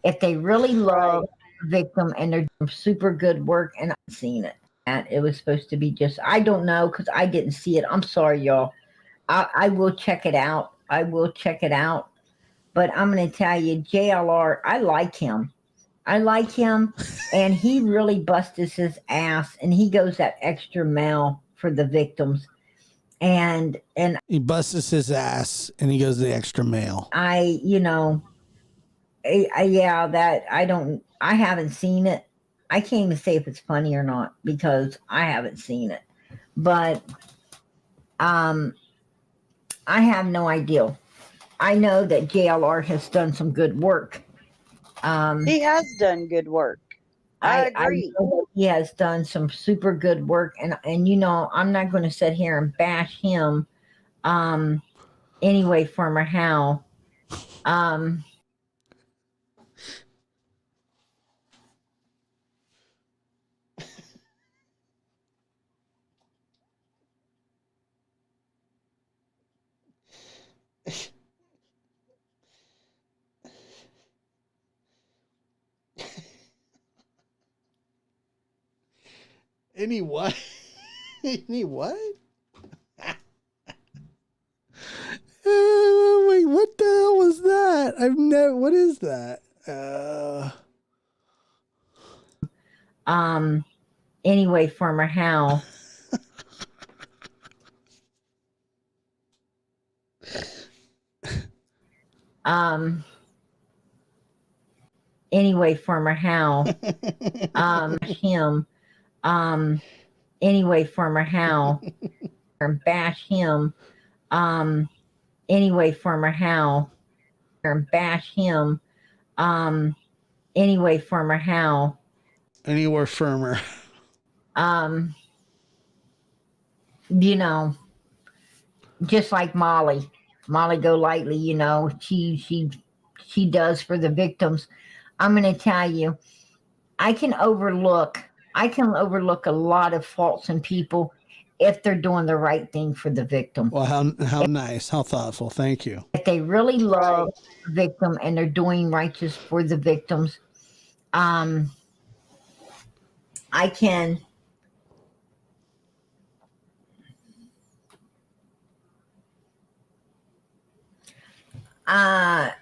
Speaker 10: If they really love the victim and they're doing super good work, and I've seen it. And it was supposed to be just, I don't know because I didn't see it. I'm sorry, y'all. I will check it out. I will check it out. But I'm going to tell you, JLR, I like him. I like him. And he really busted his ass. And he goes that extra mile for the victims. And
Speaker 4: he busts his ass and he goes the extra mile.
Speaker 10: I, you know, yeah, that I haven't seen it. I can't even say if it's funny or not because I haven't seen it. But I have no idea. I know that JLR has done some good work.
Speaker 14: He has done good work. I agree.
Speaker 10: I know that he has done some super good work, and you know, I'm not going to sit here and bash him anyway, Farmer How.
Speaker 4: Any what? Any what? Wait, what the hell was that? I've never. What is that?
Speaker 10: Anyway, Farmer How. Anyway, Farmer How. Him. Anyway, Farmer How. Bash him. Anyway, Farmer How. Bash him. Anyway, Farmer How.
Speaker 4: Anywhere firmer.
Speaker 10: You know, just like Molly Golightly, you know, she does for the victims. I'm going to tell you, I can overlook a lot of faults in people if they're doing the right thing for the victim.
Speaker 4: Well, how nice, how thoughtful. Thank you.
Speaker 10: If they really love the victim and they're doing righteous for the victims, I can.
Speaker 4: I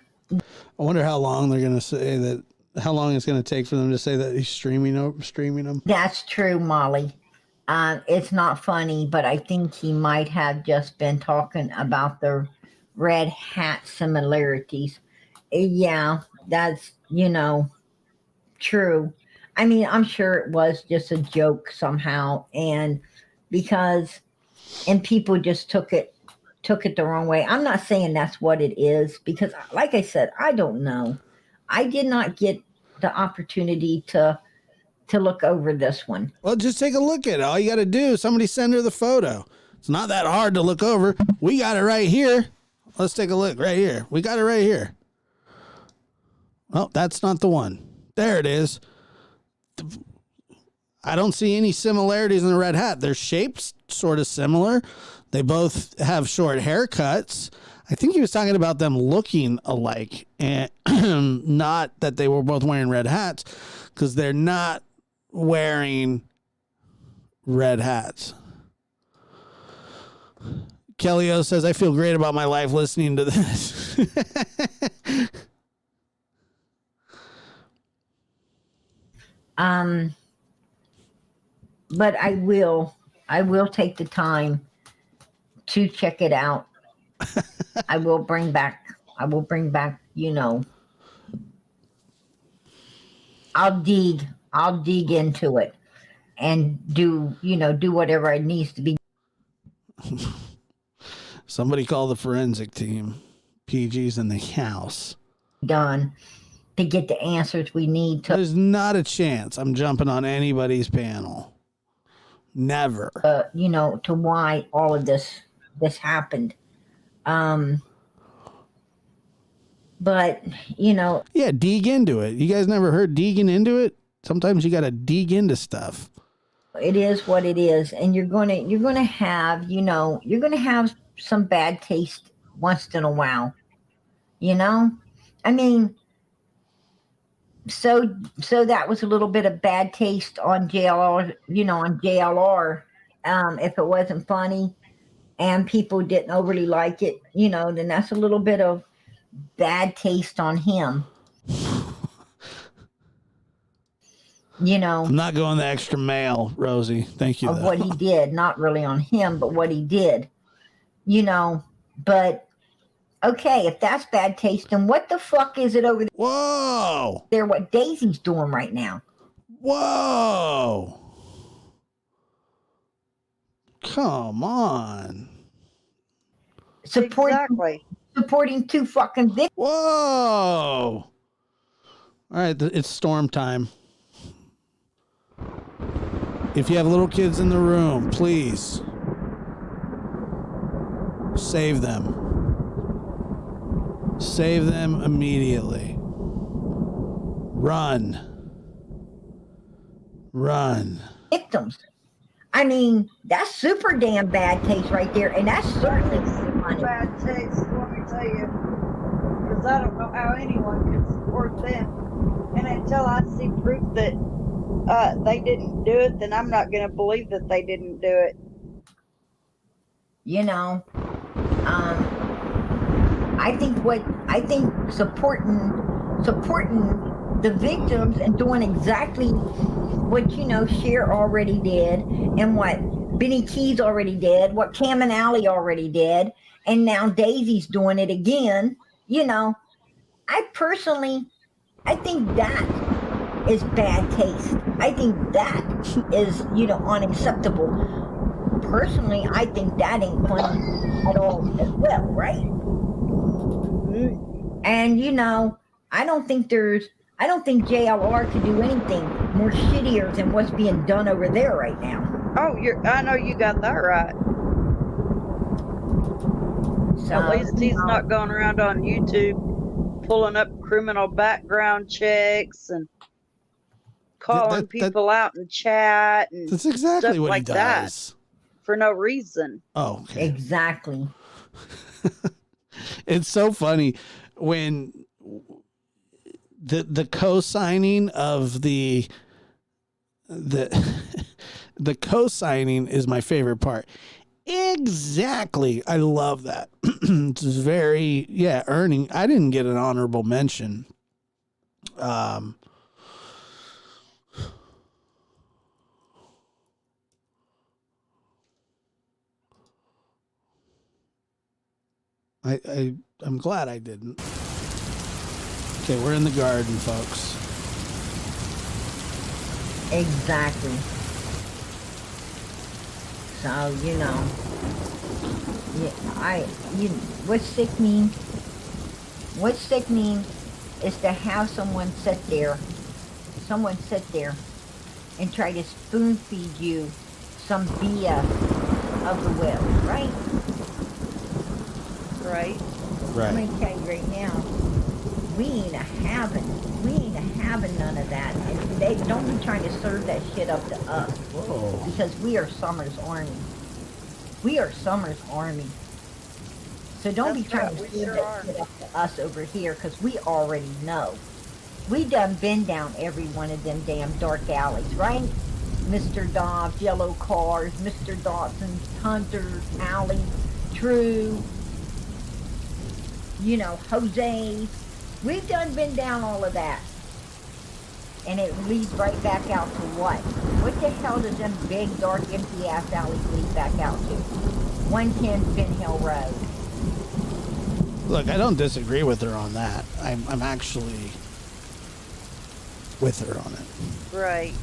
Speaker 4: wonder how long they're going to say that. How long it's going to take for them to say that he's streaming them.
Speaker 10: That's true, Molly. It's not funny, but I think he might have just been talking about the red hat similarities. Yeah, that's, true. I mean, I'm sure it was just a joke somehow, and people just took it the wrong way. I'm not saying that's what it is, because like I said, I don't know. I did not get the opportunity to look over this one.
Speaker 4: Well, just take a look at it. All you got to do is somebody send her the photo. It's not that hard to look over. We got it right here. Let's take a look right here. We got it right here. Well, that's not the one. There it is. I don't see any similarities in the red hat. Their shapes sort of similar. They both have short haircuts. I think he was talking about them looking alike, and not that they were both wearing red hats, because they're not wearing red hats. Kelly O says, I feel great about my life listening to this.
Speaker 10: But I will take the time to check it out. I will bring back, I'll dig into it and do whatever it needs to be.
Speaker 4: Somebody call the forensic team. PG's in the house.
Speaker 10: Done to get the answers we need to.
Speaker 4: There's not a chance I'm jumping on anybody's panel. Never.
Speaker 10: To why all of this happened. But,
Speaker 4: Yeah, dig into it. You guys never heard digging into it? Sometimes you got to dig into stuff.
Speaker 10: It is what it is. And you're going to have some bad taste once in a while. I mean, so that was a little bit of bad taste on JLR, on JLR. If it wasn't funny and people didn't overly like it, then that's a little bit of bad taste on him.
Speaker 4: I'm not going the extra mile, Rosie. Thank you.
Speaker 10: Of what he did, not really on him, but what he did. But okay, if that's bad taste, then what the fuck is it over there?
Speaker 4: Whoa!
Speaker 10: There, what Daisy's doing right now?
Speaker 4: Whoa! Come on.
Speaker 10: Supporting two fucking victims.
Speaker 4: Whoa! All right, it's storm time. If you have little kids in the room, please save them. Save them immediately. Run.
Speaker 14: Victims. I mean, that's super damn bad taste right there, and that's certainly super bad taste. Let me tell you, because I don't know how anyone can support them, and until I see proof that they didn't do it, then I'm not going to believe that they didn't do it.
Speaker 10: I think supporting the victims and doing exactly what Cher already did, and what Benny Keys already did, what Cam and Allie already did, and now Daisy's doing it again. I think that is bad taste. I think that is unacceptable. Personally, I think that ain't funny at all as well, right? And I don't think JLR could do anything more shittier than what's being done over there right now.
Speaker 14: Oh, I know you got that right. So, at least he's not going around on YouTube pulling up criminal background checks and calling people out in chat and
Speaker 4: that's exactly
Speaker 14: stuff
Speaker 4: what
Speaker 14: like
Speaker 4: he does.
Speaker 14: That for no reason.
Speaker 4: Oh, okay.
Speaker 10: Exactly.
Speaker 4: It's so funny when the co-signing of the co-signing is my favorite part. Exactly. I love that. It's very, earning. I didn't get an honorable mention. I'm glad I didn't. Okay, we're in the garden, folks.
Speaker 10: Exactly. So, you know, what's sickening is to have someone sit there and try to spoon feed you some BS of the will, right?
Speaker 14: Right.
Speaker 10: I'm gonna tell you right now, we ain't having none of that. And they don't be trying to serve that shit up to us.
Speaker 4: Whoa.
Speaker 10: Because we are Summer's Army. We are Summer's Army. So don't be trying to serve that shit up to us over here, because we already know. We done been down every one of them damn dark alleys, right? Mr. Dobbs, Yellow Cars, Mr. Dotson's, Hunter's Alley, True, you know, Jose's. We've done been down all of that. And it leads right back out to what? What the hell does them big, dark, empty ass alleys lead back out to? 110 Fin Hill Road.
Speaker 4: Look, I don't disagree with her on that. I'm actually with her on it.
Speaker 14: Right.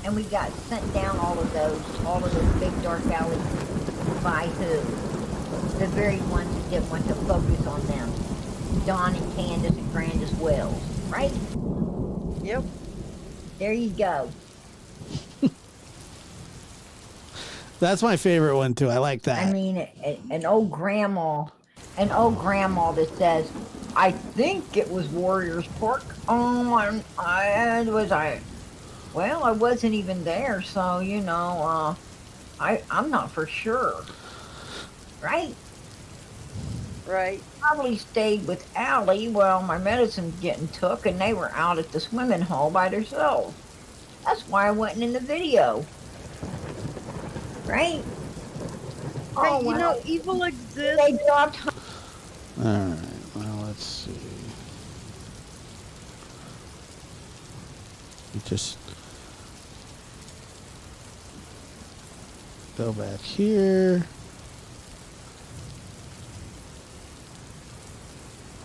Speaker 10: And we got sent down all of those big dark alleys by who? The very ones who didn't want to focus on them. Don and Candace and Grandis Wells, right?
Speaker 14: Yep.
Speaker 10: There you go.
Speaker 4: That's my favorite one too. I like that.
Speaker 10: I mean, an old grandma that says, I think it was Warriors Park. Well, I wasn't even there, so, you know, I'm not for sure. Right?
Speaker 14: Right.
Speaker 10: Probably stayed with Allie while my medicine's getting took, and they were out at the swimming hole by themselves. That's why I wasn't in the video. Right?
Speaker 14: Hey, you know, evil exists.
Speaker 10: They dropped.
Speaker 4: All right. Well, let's see. We just go back here.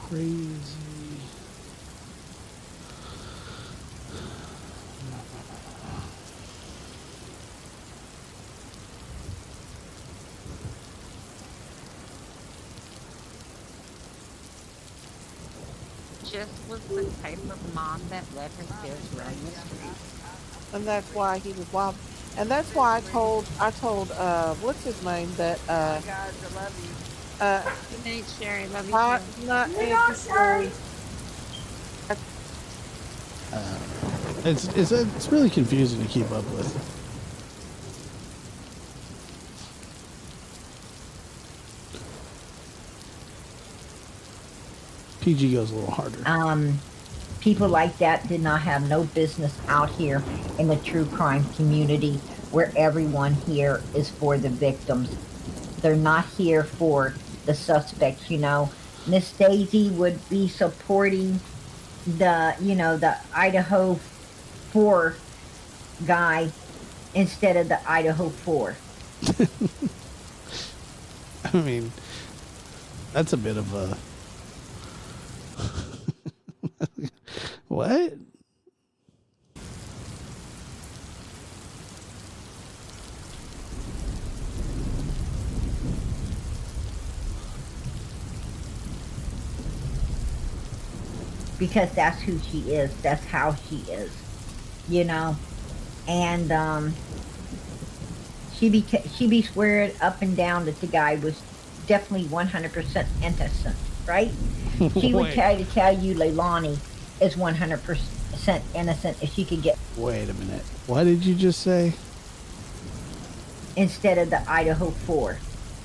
Speaker 4: Crazy.
Speaker 13: Just was the type of mom that let her kids run the street.
Speaker 11: And that's why he was wild. And that's why I told what's his name that
Speaker 12: guys, I love you.
Speaker 13: Good night, Sherry. Love you too.
Speaker 11: not Sherry.
Speaker 4: It's really confusing to keep up with. PG goes a little harder.
Speaker 10: People like that did not have no business out here in the true crime community, where everyone here is for the victims. They're not here for the suspects, you know. Miss Daisy would be supporting the Idaho 4 guy instead of the Idaho 4.
Speaker 4: I mean, that's a bit of a... What?
Speaker 10: Because that's who she is. That's how she is. You know? And she be swearing up and down that the guy was definitely 100% innocent, right? She would try to tell you Leilani is 100% innocent if she could get...
Speaker 4: Wait a minute. What did you just say?
Speaker 10: Instead of the Idaho 4.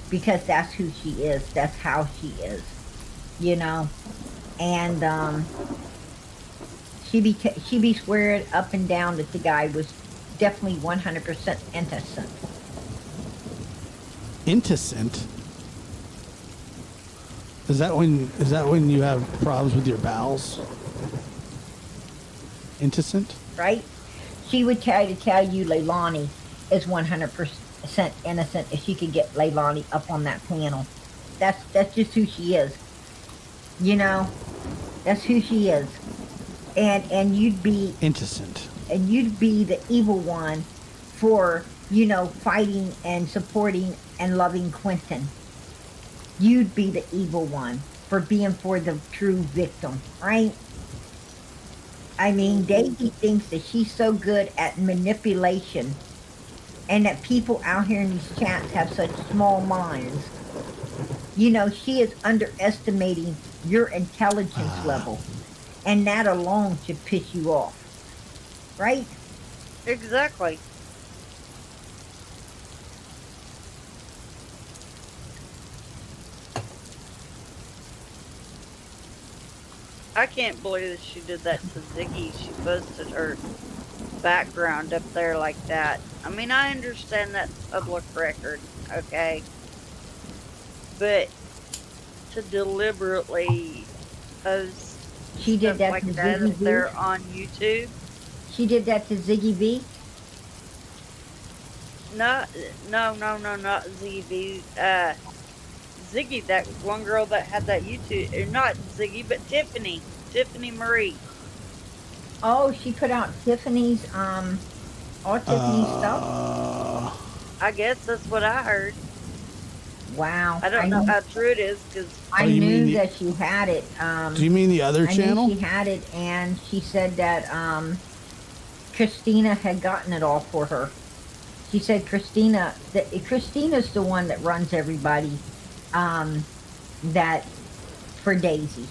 Speaker 10: Because that's who she is. That's how she is. You know? And She be swearing up and down that the guy was definitely 100% innocent.
Speaker 4: Innocent? Is that when you have problems with your bowels? Innocent?
Speaker 10: Right? She would try to tell you Leilani is 100% innocent if she could get Leilani up on that panel. That's just who she is. You know? That's who she is. And you'd be
Speaker 4: innocent.
Speaker 10: And you'd be the evil one for, fighting and supporting and loving Quentin. You'd be the evil one for being for the true victim, right? I mean, Daisy thinks that she's so good at manipulation and that people out here in these chats have such small minds. She is underestimating your intelligence level, and that alone should piss you off, right?
Speaker 14: Exactly. I can't believe that she did that to Ziggy. She posted her background up there like that. I mean, I understand that's public record, okay? But to deliberately post
Speaker 10: She did
Speaker 14: stuff
Speaker 10: that
Speaker 14: like
Speaker 10: to
Speaker 14: that
Speaker 10: Ziggy
Speaker 14: up there on YouTube.
Speaker 10: She did that to Ziggy V?
Speaker 14: No, not Ziggy. Ziggy, that one girl that had that YouTube, or not Ziggy, but Tiffany Marie.
Speaker 10: Oh, she put out Tiffany's all Tiffany's stuff.
Speaker 14: I guess that's what I heard.
Speaker 10: Wow.
Speaker 14: I don't know how true it is because
Speaker 10: I knew that she had it.
Speaker 4: Do you mean the other channel?
Speaker 10: I knew she had it, and she said that Christina had gotten it all for her. She said Christina's the one that runs everybody that for Daisy.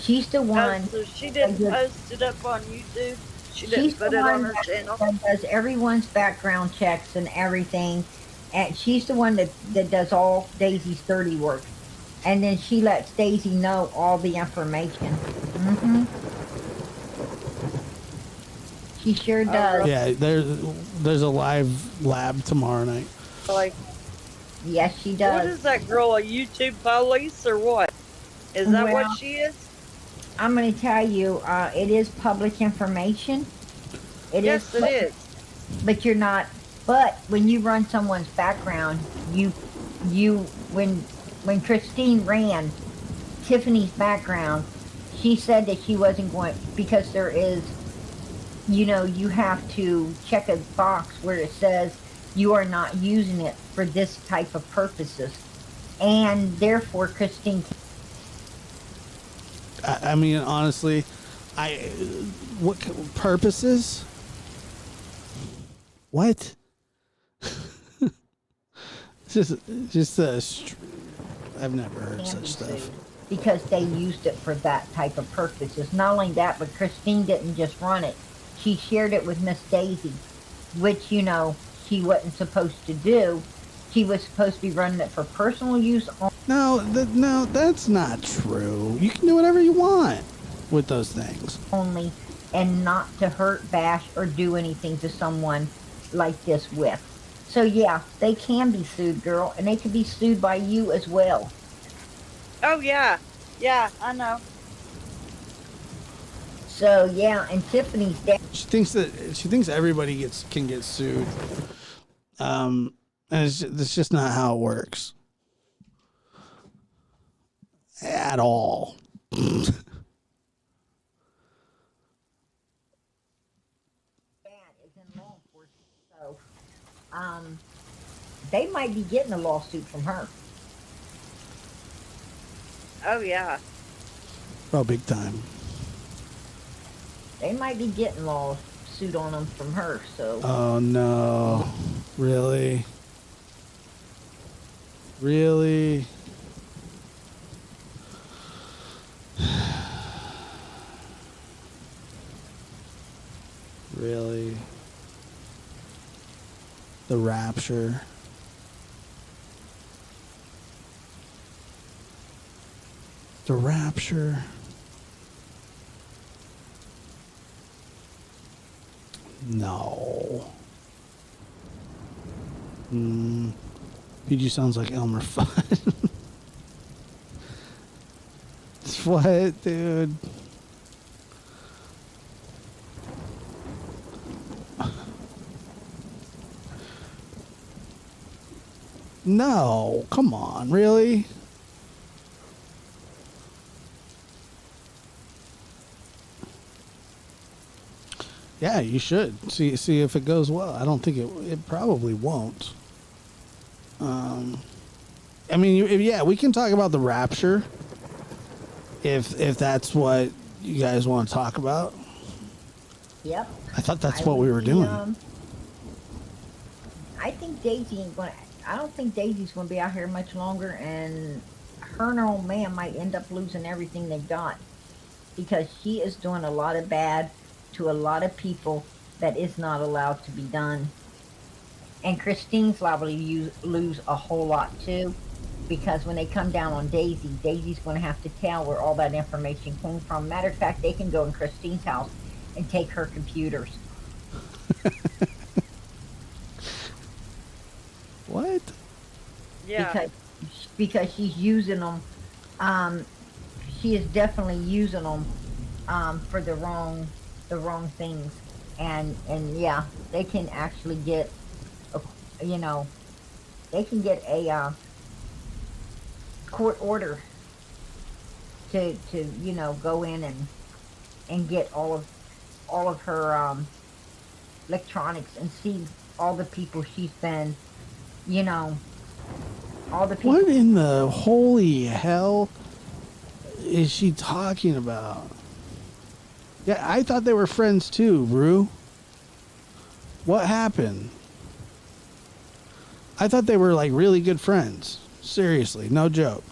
Speaker 10: She's the one.
Speaker 14: So she didn't post it up on YouTube. She didn't put it on her channel.
Speaker 10: That does everyone's background checks and everything, and she's the one that does all Daisy's dirty work, and then she lets Daisy know all the information. She sure does.
Speaker 4: Yeah, there's a live lab tomorrow night.
Speaker 14: Like,
Speaker 10: yes, she does.
Speaker 14: What is that girl? A YouTube police or what? Is that what she is?
Speaker 10: I'm going to tell you, it is public information. It is. But you're not. But when you run someone's background, when Christine ran Tiffany's background, she said that she wasn't going, because there is, you have to check a box where it says you are not using it for this type of purposes, and therefore Christine.
Speaker 4: I mean, honestly, what purposes? What? I've never heard such stuff.
Speaker 10: Because they used it for that type of purposes. Not only that, but Christine didn't just run it. She shared it with Miss Daisy, which, she wasn't supposed to do. She was supposed to be running it for personal use.
Speaker 4: No, that's not true. You can do whatever you want with those things.
Speaker 10: Only, and not to hurt, bash, or do anything to someone like this with. So yeah, they can be sued, girl, and they can be sued by you as well.
Speaker 14: Oh yeah, I know.
Speaker 10: So yeah, and Tiffany's dad.
Speaker 4: She thinks everybody can get sued. And it's just not how it works. At all.
Speaker 10: They might be getting a lawsuit from her.
Speaker 14: Oh yeah.
Speaker 4: Oh, big time.
Speaker 10: They might be getting lawsuit on them from her. So.
Speaker 4: Oh no! Really? Really? Really? The rapture. The rapture. No. PG sounds like Elmer Fudd. What, dude? No, come on, really? Yeah, you should see if it goes well. I don't think it probably won't. I mean, yeah, we can talk about the rapture if that's what you guys want to talk about.
Speaker 10: Yep.
Speaker 4: I thought that's what we were doing.
Speaker 10: I think Daisy ain't gonna. I don't think Daisy's gonna be out here much longer, and her and her old man might end up losing everything they've got because she is doing a lot of bad to a lot of people that is not allowed to be done. And Christine's liable to lose a whole lot too, because when they come down on Daisy, Daisy's going to have to tell where all that information came from. Matter of fact, they can go in Christine's house and take her computers.
Speaker 4: What?
Speaker 14: Yeah.
Speaker 10: Because she's using them. She is definitely using them for the wrong things, and yeah, they can actually get, they can get a court order to go in and get all of her electronics and see all the people she's been, all the people.
Speaker 4: What in the holy hell is she talking about? Yeah, I thought they were friends too, Rue. What happened? I thought they were like really good friends. Seriously, no joke.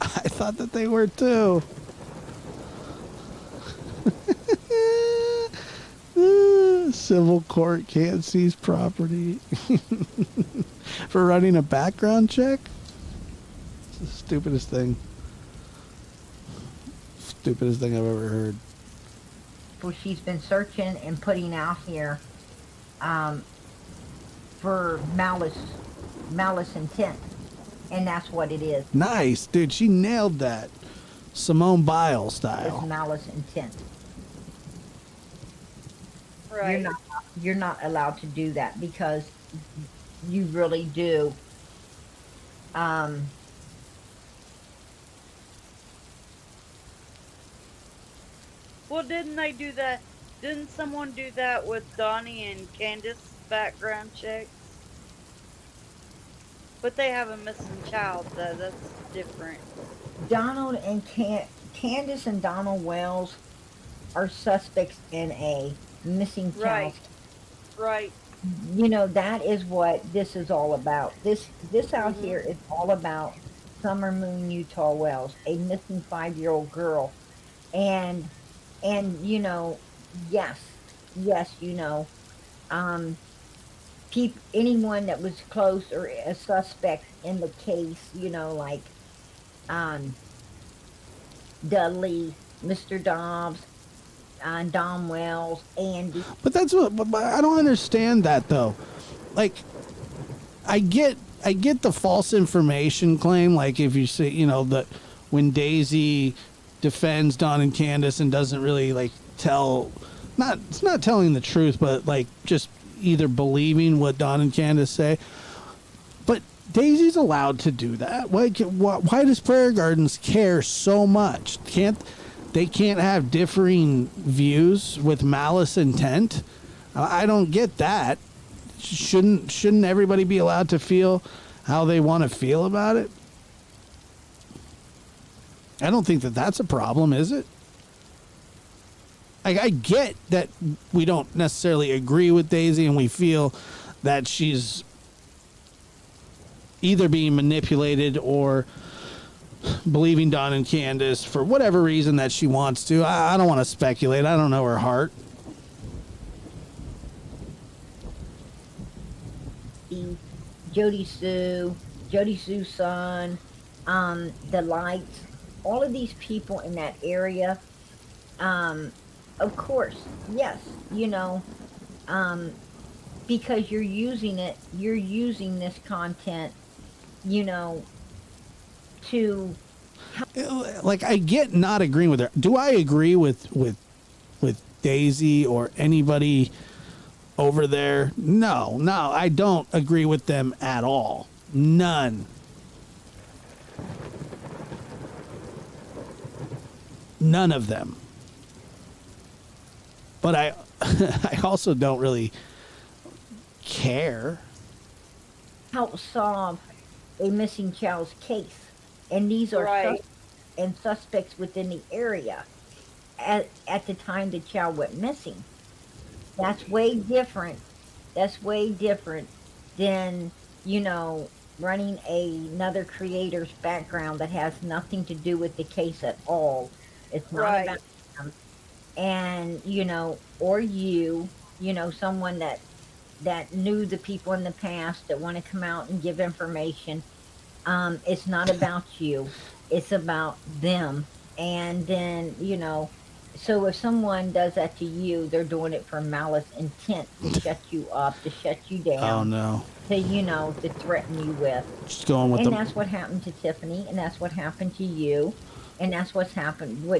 Speaker 4: I thought that they were too. Civil court can't seize property for running a background check. It's the stupidest thing. Stupidest thing I've ever heard.
Speaker 10: Well, she's been searching and putting out here for malice intent, and that's what it is.
Speaker 4: Nice, dude. She nailed that. Simone Biles style.
Speaker 10: It's malice intent.
Speaker 14: Right.
Speaker 10: You're not allowed to do that because you really do.
Speaker 14: Well, didn't they do that? Didn't someone do that with Donnie and Candace background checks? But they have a missing child, though. That's different.
Speaker 10: Donald and Candace and Donald Wells are suspects in a missing child.
Speaker 14: Right.
Speaker 10: That is what this is all about. This out here is all about Summer Moon Utah Wells, a missing 5-year-old girl, and yes, anyone that was close or a suspect in the case, like Dudley, Mr. Dobbs, Dom Wells, Andy.
Speaker 4: But that's what. But I don't understand that though. Like, I get the false information claim. Like if you say, that when Daisy defends Don and Candace and doesn't really like it's not telling the truth, but like just either believing what Don and Candace say. But Daisy's allowed to do that. Why does Prayer Gardens care so much? They can't have differing views with malice intent? I don't get that. Shouldn't everybody be allowed to feel how they want to feel about it? I don't think that that's a problem, is it? I get that we don't necessarily agree with Daisy and we feel that she's either being manipulated or believing Don and Candace for whatever reason that she wants to. I don't want to speculate. I don't know her heart.
Speaker 10: Jody Sue's son, the lights, all of these people in that area, of course, yes, because you're using this content, to
Speaker 4: Like, I get not agreeing with her. Do I agree with Daisy or anybody over there? No, I don't agree with them at all. None. None of them. But I also don't really care.
Speaker 10: help solve a missing child's case. And these are
Speaker 14: Right.
Speaker 10: suspects within the area at the time the child went missing. That's way different. That's way different than, running another creator's background that has nothing to do with the case at all. It's not
Speaker 14: Right.
Speaker 10: about them. And, or someone that knew the people in the past that want to come out and give information. It's not about you. It's about them. And then, so if someone does that to you, they're doing it for malice intent to shut you up, to shut you down.
Speaker 4: Oh no.
Speaker 10: To threaten you with.
Speaker 4: Just going with
Speaker 10: And
Speaker 4: the.
Speaker 10: that's what happened to Tiffany, and that's what happened to you, and that's what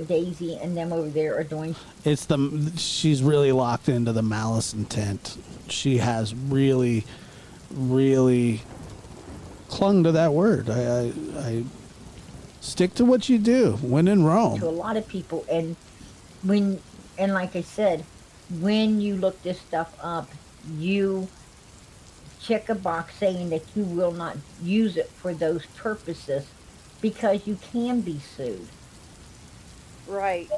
Speaker 10: Daisy and them over there are doing.
Speaker 4: It's she's really locked into the malice intent. She has really, really clung to that word. I stick to what you do when in Rome.
Speaker 10: To a lot of people, and like I said, when you look this stuff up, you check a box saying that you will not use it for those purposes because you can be sued.
Speaker 14: Right.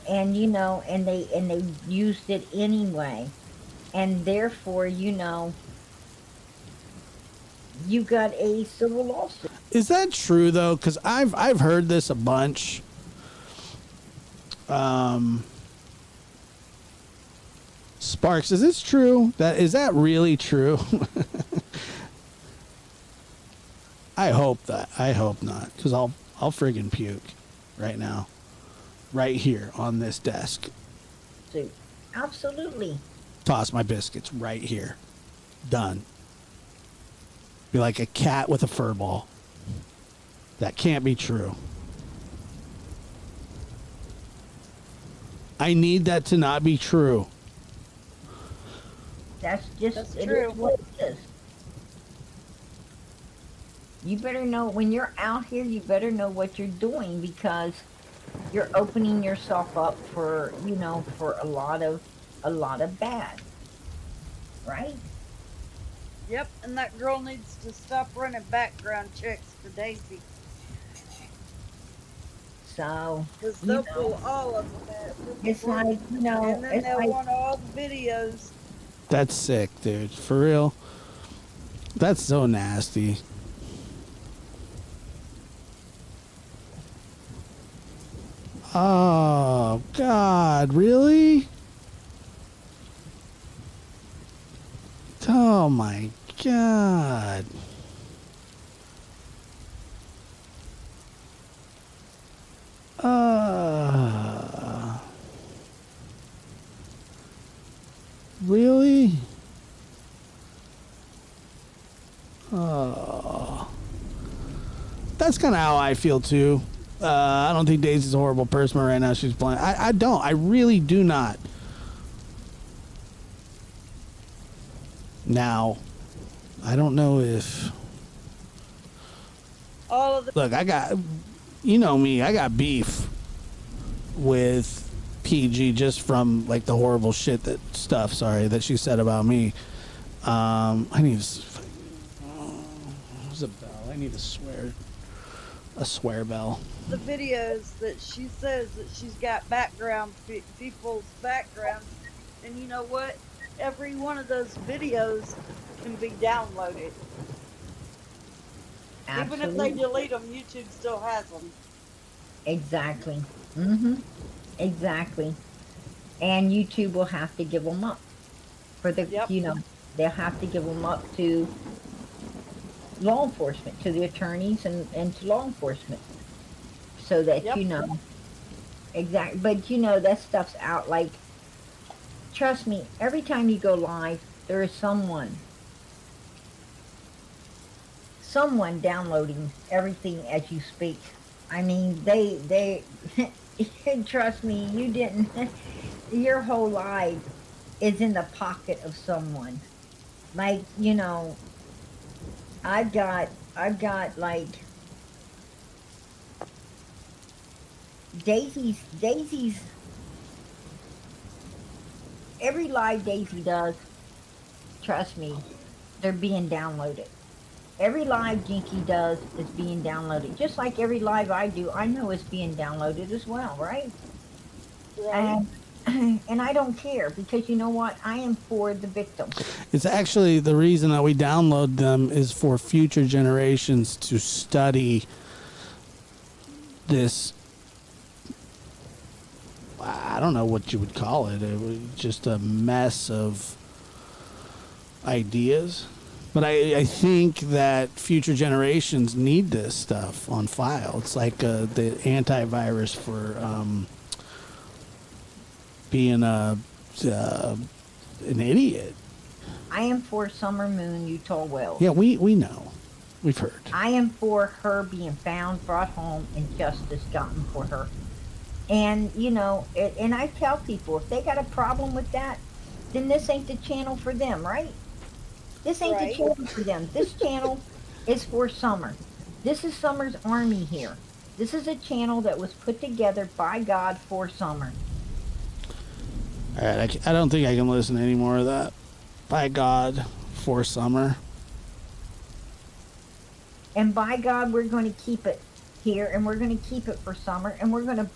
Speaker 10: And and they used it anyway. And therefore, you got a civil lawsuit.
Speaker 4: Is that true though? Because I've heard this a bunch. Sparks, is this true? Is that really true? I hope not, because I'll friggin' puke right now, right here on this desk.
Speaker 10: Absolutely.
Speaker 4: Toss my biscuits right here. Done. Be like a cat with a fur ball. That can't be true. I need that to not be true.
Speaker 10: That's it
Speaker 14: true.
Speaker 10: is what it is. You better know when you're out here. You better know what you're doing because you're opening yourself up for for a lot of bad. Right?
Speaker 14: Yep, and that girl needs to stop running background checks for Daisy.
Speaker 10: So
Speaker 14: Because they'll pull all of them at
Speaker 10: it's like
Speaker 14: and then
Speaker 10: it's
Speaker 14: they'll
Speaker 10: like,
Speaker 14: want all the videos.
Speaker 4: That's sick, dude. For real. That's so nasty. Oh, God. Really? Oh, my God. Really? Oh. That's kind of how I feel too. I don't think Daisy's a horrible person right now. She's playing. I don't. I really do not. Now, I don't know if.
Speaker 14: All of the
Speaker 4: Look, I got. You know me. I got beef with PG just from like the horrible shit that she said about me. I need there's a bell. I need a swear bell.
Speaker 14: the videos that she says that she's got background people's background, and you know what? Every one of those videos can be downloaded.
Speaker 10: absolutely.
Speaker 14: Even if they delete them, YouTube still has them.
Speaker 10: Exactly. Exactly. And YouTube will have to give them up for the
Speaker 14: Yep.
Speaker 10: they'll have to give them up to law enforcement, to the attorneys and to law enforcement. so that
Speaker 14: Yep.
Speaker 10: you know exactly. But that stuff's out. Like, trust me, every time you go live, there is someone downloading everything as you speak. I mean, they trust me, you didn't. Your whole life is in the pocket of someone. Like, I've got like Daisy's every live Daisy does. Trust me, they're being downloaded. Every live Jinky does is being downloaded. Just like every live I do, I know it's being downloaded as well, right?
Speaker 14: Right.
Speaker 10: And I don't care, because you know what? I am for the victims.
Speaker 4: It's actually the reason that we download them is for future generations to study this. I don't know what you would call it. It was just a mess of ideas. But I think that future generations need this stuff on file. It's like the antivirus for being an idiot.
Speaker 10: I am for Summer Moon Utah Wells.
Speaker 4: Yeah, we know. We've heard.
Speaker 10: I am for her being found, brought home, and justice gotten for her. And, and I tell people, if they got a problem with that, then this ain't the channel for them, right? This ain't the channel for them. This channel is for Summer. This is Summer's army here. This is a channel that was put together by God for Summer.
Speaker 4: All right, I don't think I can listen to any more of that. By God, for Summer.
Speaker 10: And by God, we're going to keep it here, and we're going to keep it for Summer, and we're going to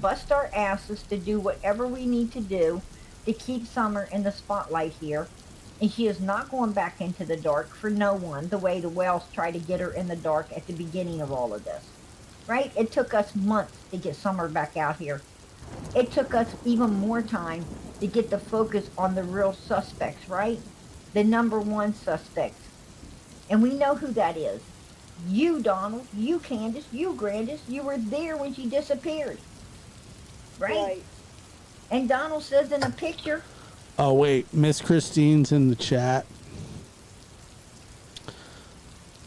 Speaker 10: bust our asses to do whatever we need to do to keep Summer in the spotlight here. And she is not going back into the dark for no one, the way the Wells tried to get her in the dark at the beginning of all of this. Right? It took us months to get Summer back out here. It took us even more time to get the focus on the real suspects, right? The number one suspects. And we know who that is. You, Donald, you, Candace, you, Grandis, you were there when she disappeared. Right? And Donald says in a picture...
Speaker 4: Oh, wait. Miss Christine's in the chat.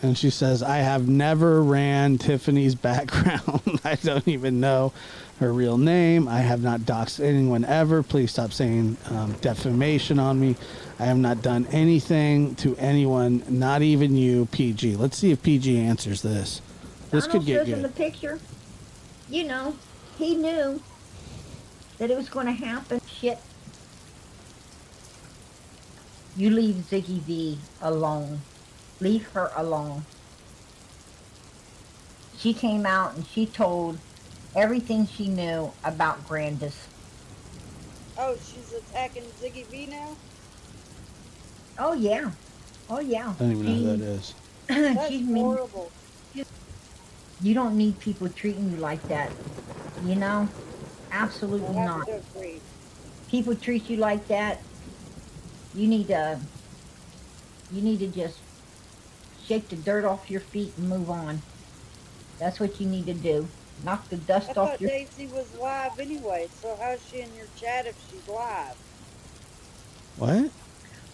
Speaker 4: And she says, I have never ran Tiffany's background. I don't even know her real name. I have not doxed anyone ever. Please stop saying defamation on me. I have not done anything to anyone, not even you, PG. Let's see if PG answers this. This
Speaker 10: Donald
Speaker 4: could get
Speaker 10: says in the
Speaker 4: good.
Speaker 10: picture, he knew that it was going to happen. Shit. You leave Ziggy V alone. Leave her alone. She came out and she told everything she knew about Grandis.
Speaker 14: Oh, she's attacking Ziggy V now?
Speaker 10: Oh, yeah. Oh, yeah.
Speaker 4: I don't even know who that is.
Speaker 14: That's
Speaker 10: She's mean.
Speaker 14: horrible.
Speaker 10: You don't need people treating you like that. Absolutely
Speaker 14: I
Speaker 10: not.
Speaker 14: have to agree.
Speaker 10: People treat you like that, you need to just shake the dirt off your feet and move on. That's what you need to do. Knock the dust
Speaker 14: I
Speaker 10: off
Speaker 14: thought
Speaker 10: your...
Speaker 14: Daisy was live anyway, so how's she in your chat if she's live?
Speaker 4: What?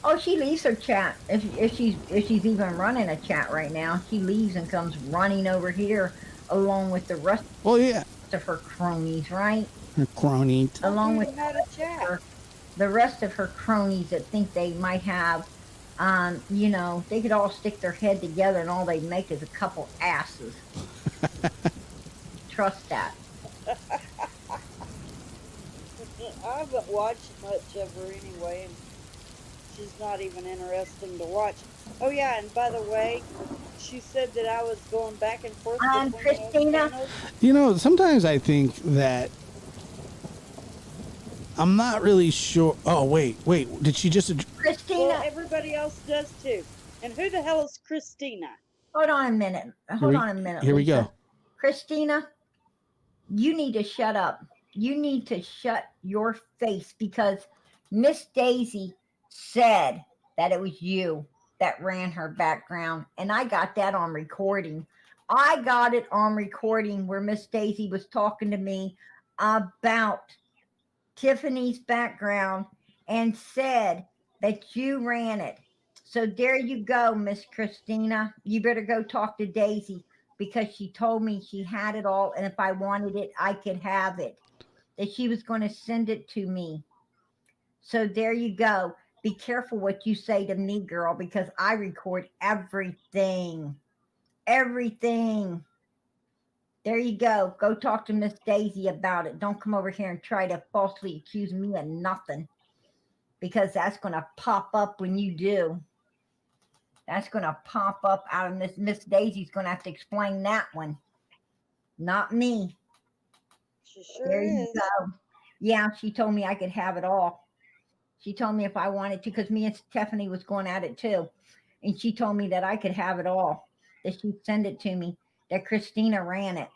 Speaker 10: Oh, she leaves her chat. If she's even running a chat right now, she leaves and comes running over here along with the rest of her cronies, right?
Speaker 4: Her cronies.
Speaker 10: Along with
Speaker 14: How to chat.
Speaker 10: the rest of her cronies that think they might have, they could all stick their head together and all they'd make is a couple asses. Trust that.
Speaker 14: I haven't watched much of her anyway, and she's not even interesting to watch. Oh yeah, and by the way, she said that I was going back and forth with
Speaker 10: Christina.
Speaker 4: Sometimes I think that I'm not really sure. Oh, wait. Did she just...
Speaker 10: Christina.
Speaker 14: Well, everybody else does too. And who the hell is Christina?
Speaker 10: Hold on a minute.
Speaker 4: Here we
Speaker 10: Lisa.
Speaker 4: go.
Speaker 10: Christina, you need to shut up. You need to shut your face, because Miss Daisy said that it was you that ran her background, and I got that on recording. I got it on recording where Miss Daisy was talking to me about Tiffany's background and said that you ran it. So there you go, Miss Christina. You better go talk to Daisy because she told me she had it all, and if I wanted it, I could have it. That she was going to send it to me. So there you go. Be careful what you say to me, girl, because I record everything. Everything. There you go. Go talk to Miss Daisy about it. Don't come over here and try to falsely accuse me of nothing, because that's going to pop up when you do. That's going to pop up out of this. Miss Daisy's going to have to explain that one. Not me.
Speaker 14: She sure
Speaker 10: There you
Speaker 14: is.
Speaker 10: go. Yeah, she told me I could have it all. She told me if I wanted to, because me and Stephanie was going at it too. And she told me that I could have it all, that she'd send it to me, that Christina ran it.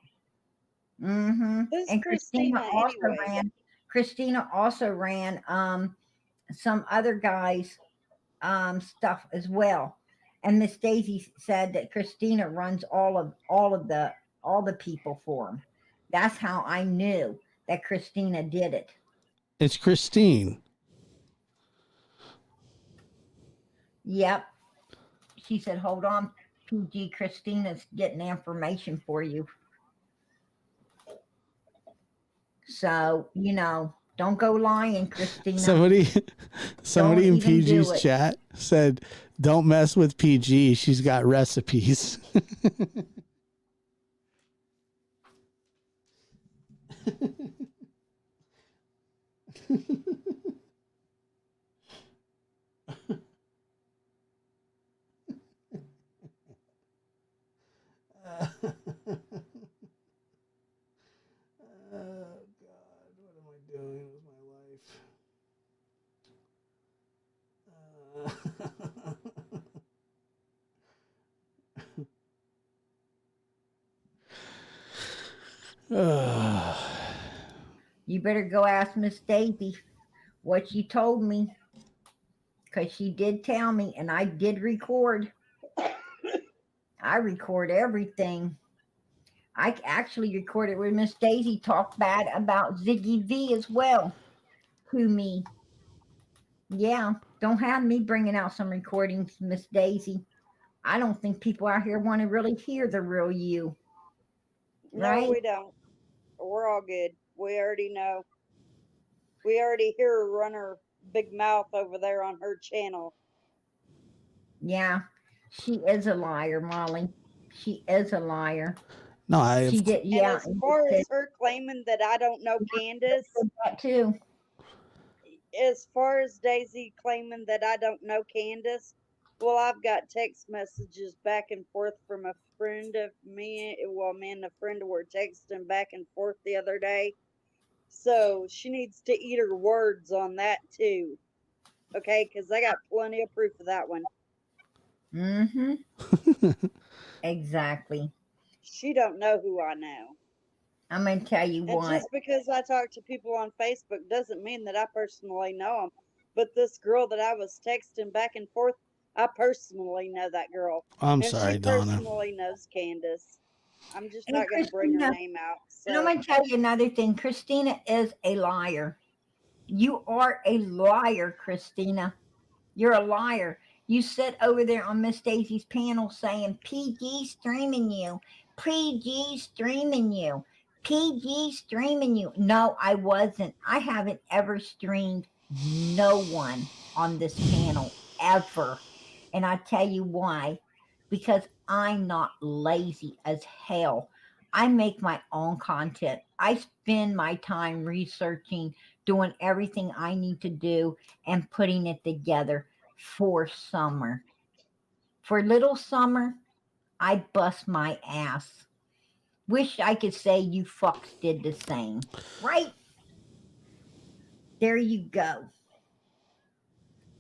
Speaker 10: Mm-hmm.
Speaker 14: Who's
Speaker 10: And
Speaker 14: Christina anyway?
Speaker 10: Christina also ran some other guys stuff as well. And Miss Daisy said that Christina runs all the people for them. That's how I knew that Christina did it.
Speaker 4: It's Christine.
Speaker 10: Yep. She said, hold on, PG, Christina's getting information for you. So, don't go lying, Christina.
Speaker 4: Somebody in
Speaker 10: even do
Speaker 4: PG's
Speaker 10: it.
Speaker 4: chat said, "Don't mess with PG. She's got recipes." Oh God, what am I doing with my life?
Speaker 10: You better go ask Miss Daisy what she told me, because she did tell me, and I did record. I record everything. I actually recorded where Miss Daisy talked bad about Ziggy V as well. Who me? Yeah, don't have me bringing out some recordings, Miss Daisy. I don't think people out here want to really hear the real you. Right?
Speaker 14: No, we don't. We're all good. We already know. We already hear her run her big mouth over there on her channel.
Speaker 10: Yeah, she is a liar, Molly. She is a liar.
Speaker 4: No,
Speaker 10: she did. Yeah.
Speaker 14: And as far as her claiming that I don't know Candace,
Speaker 10: that too.
Speaker 14: As far as Daisy claiming that I don't know Candace, well, I've got text messages back and forth from a friend of me. Well, me and a friend were texting back and forth the other day. So she needs to eat her words on that too. Okay, because I got plenty of proof of that one.
Speaker 10: Mm-hmm. Exactly.
Speaker 14: She don't know who I know.
Speaker 10: I'm gonna tell you
Speaker 14: And
Speaker 10: what.
Speaker 14: just because I talk to people on Facebook doesn't mean that I personally know them. But this girl that I was texting back and forth, I personally know that girl.
Speaker 4: I'm
Speaker 14: and
Speaker 4: sorry,
Speaker 14: she
Speaker 4: Donna.
Speaker 14: personally knows Candace. I'm just
Speaker 10: And
Speaker 14: not going to bring her
Speaker 10: Christina,
Speaker 14: name out.
Speaker 10: And I'm
Speaker 14: So
Speaker 10: gonna tell you another thing. Christina is a liar. You are a liar, Christina. You're a liar. You sit over there on Miss Daisy's panel saying PG streaming you, PG streaming you, PG streaming you. No, I wasn't. I haven't ever streamed no one on this panel ever. And I tell you why. Because I'm not lazy as hell. I make my own content. I spend my time researching, doing everything I need to do, and putting it together for summer. For little summer, I bust my ass. Wish I could say you fucks did the same. Right? There you go.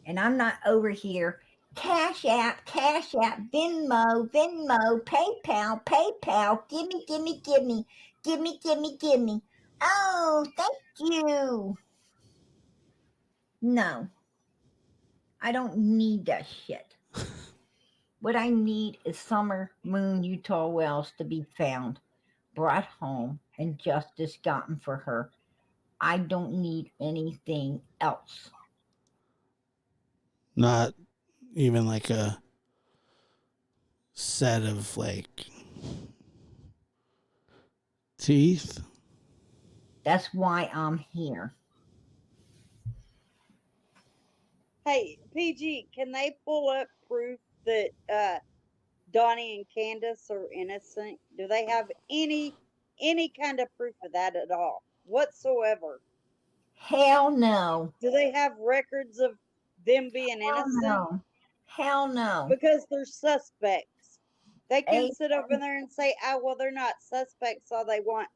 Speaker 10: And I'm not over here. Cash App, Venmo, PayPal, gimme. Oh, thank you. No, I don't need that shit. What I need is Summer Moon Utah Wells to be found, brought home, and justice gotten for her. I don't need anything else.
Speaker 4: Not even like a set of like teeth.
Speaker 10: That's why I'm here.
Speaker 14: Hey, PG, can they pull up proof that Donnie and Candace are innocent? Do they have any kind of proof of that at all whatsoever?
Speaker 10: Hell no.
Speaker 14: Do they have records of them being
Speaker 10: Hell
Speaker 14: innocent?
Speaker 10: no. Hell no.
Speaker 14: Because they're suspects. They can sit over there and say, "Oh, well, they're not suspects all they want,"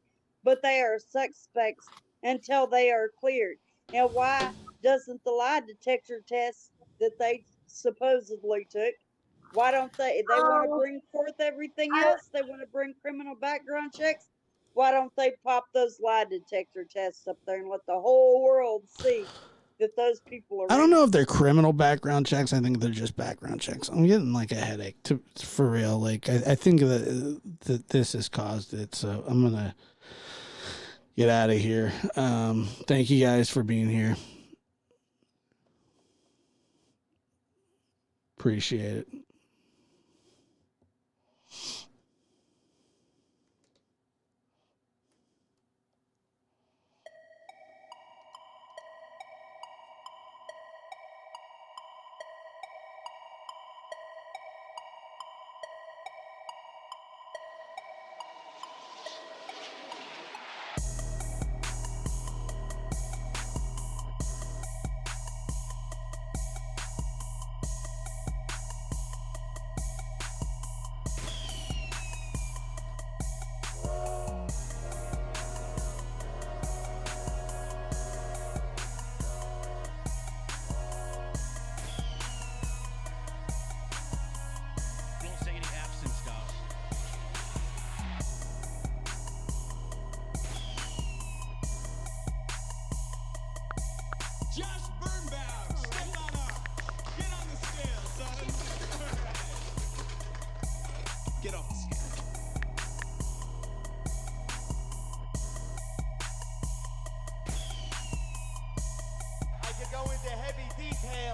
Speaker 14: but they are suspects until they are cleared. Now, why doesn't the lie detector test that they supposedly took? Why don't they want to bring forth everything else? They want to bring criminal background checks. Why don't they pop those lie detector tests up there and let the whole world see that those people are
Speaker 4: I don't know if they're criminal background checks. I think they're just background checks. I'm getting like a headache for real. Like I think that this has caused it. So I'm gonna get out of here. Thank you guys for being here. Appreciate it.
Speaker 1: Don't say any absent stuff.
Speaker 2: Josh Birnbaum, step on up. Get on the scale, son. Get off the scale.
Speaker 15: I could go into heavy detail.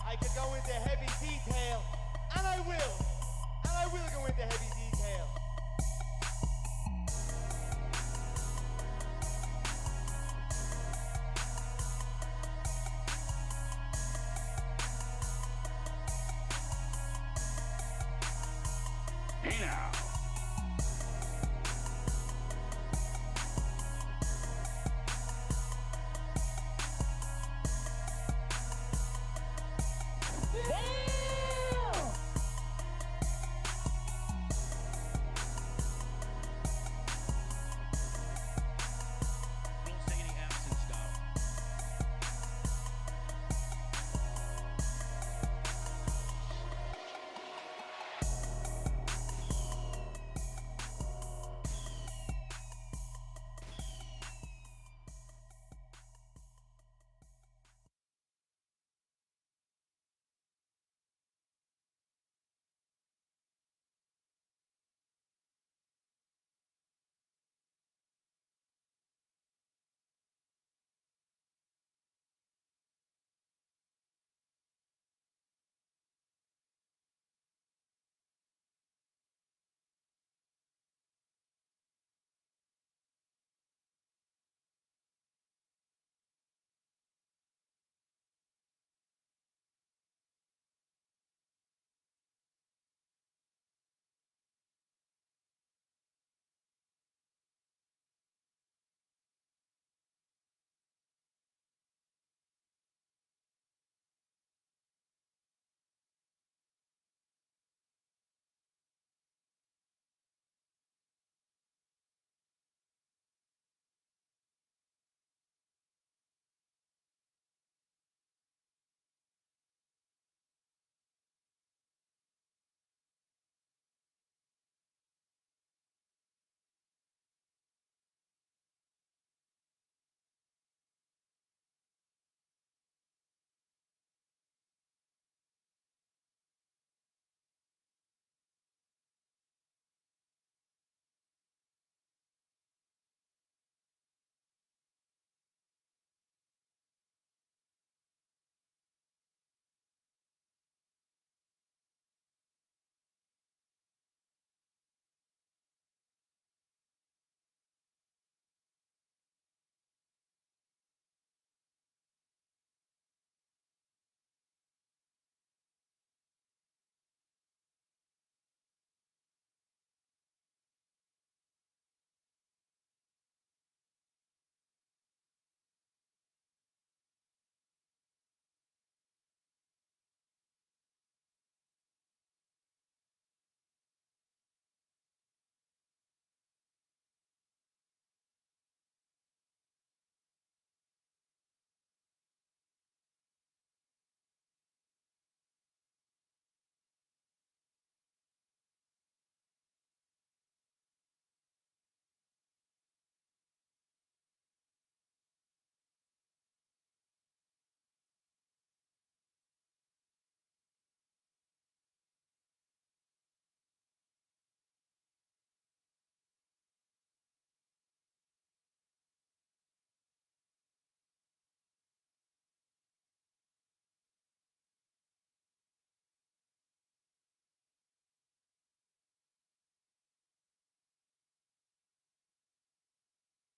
Speaker 15: I could go into heavy detail, and I will go into heavy detail.
Speaker 16: Hey now,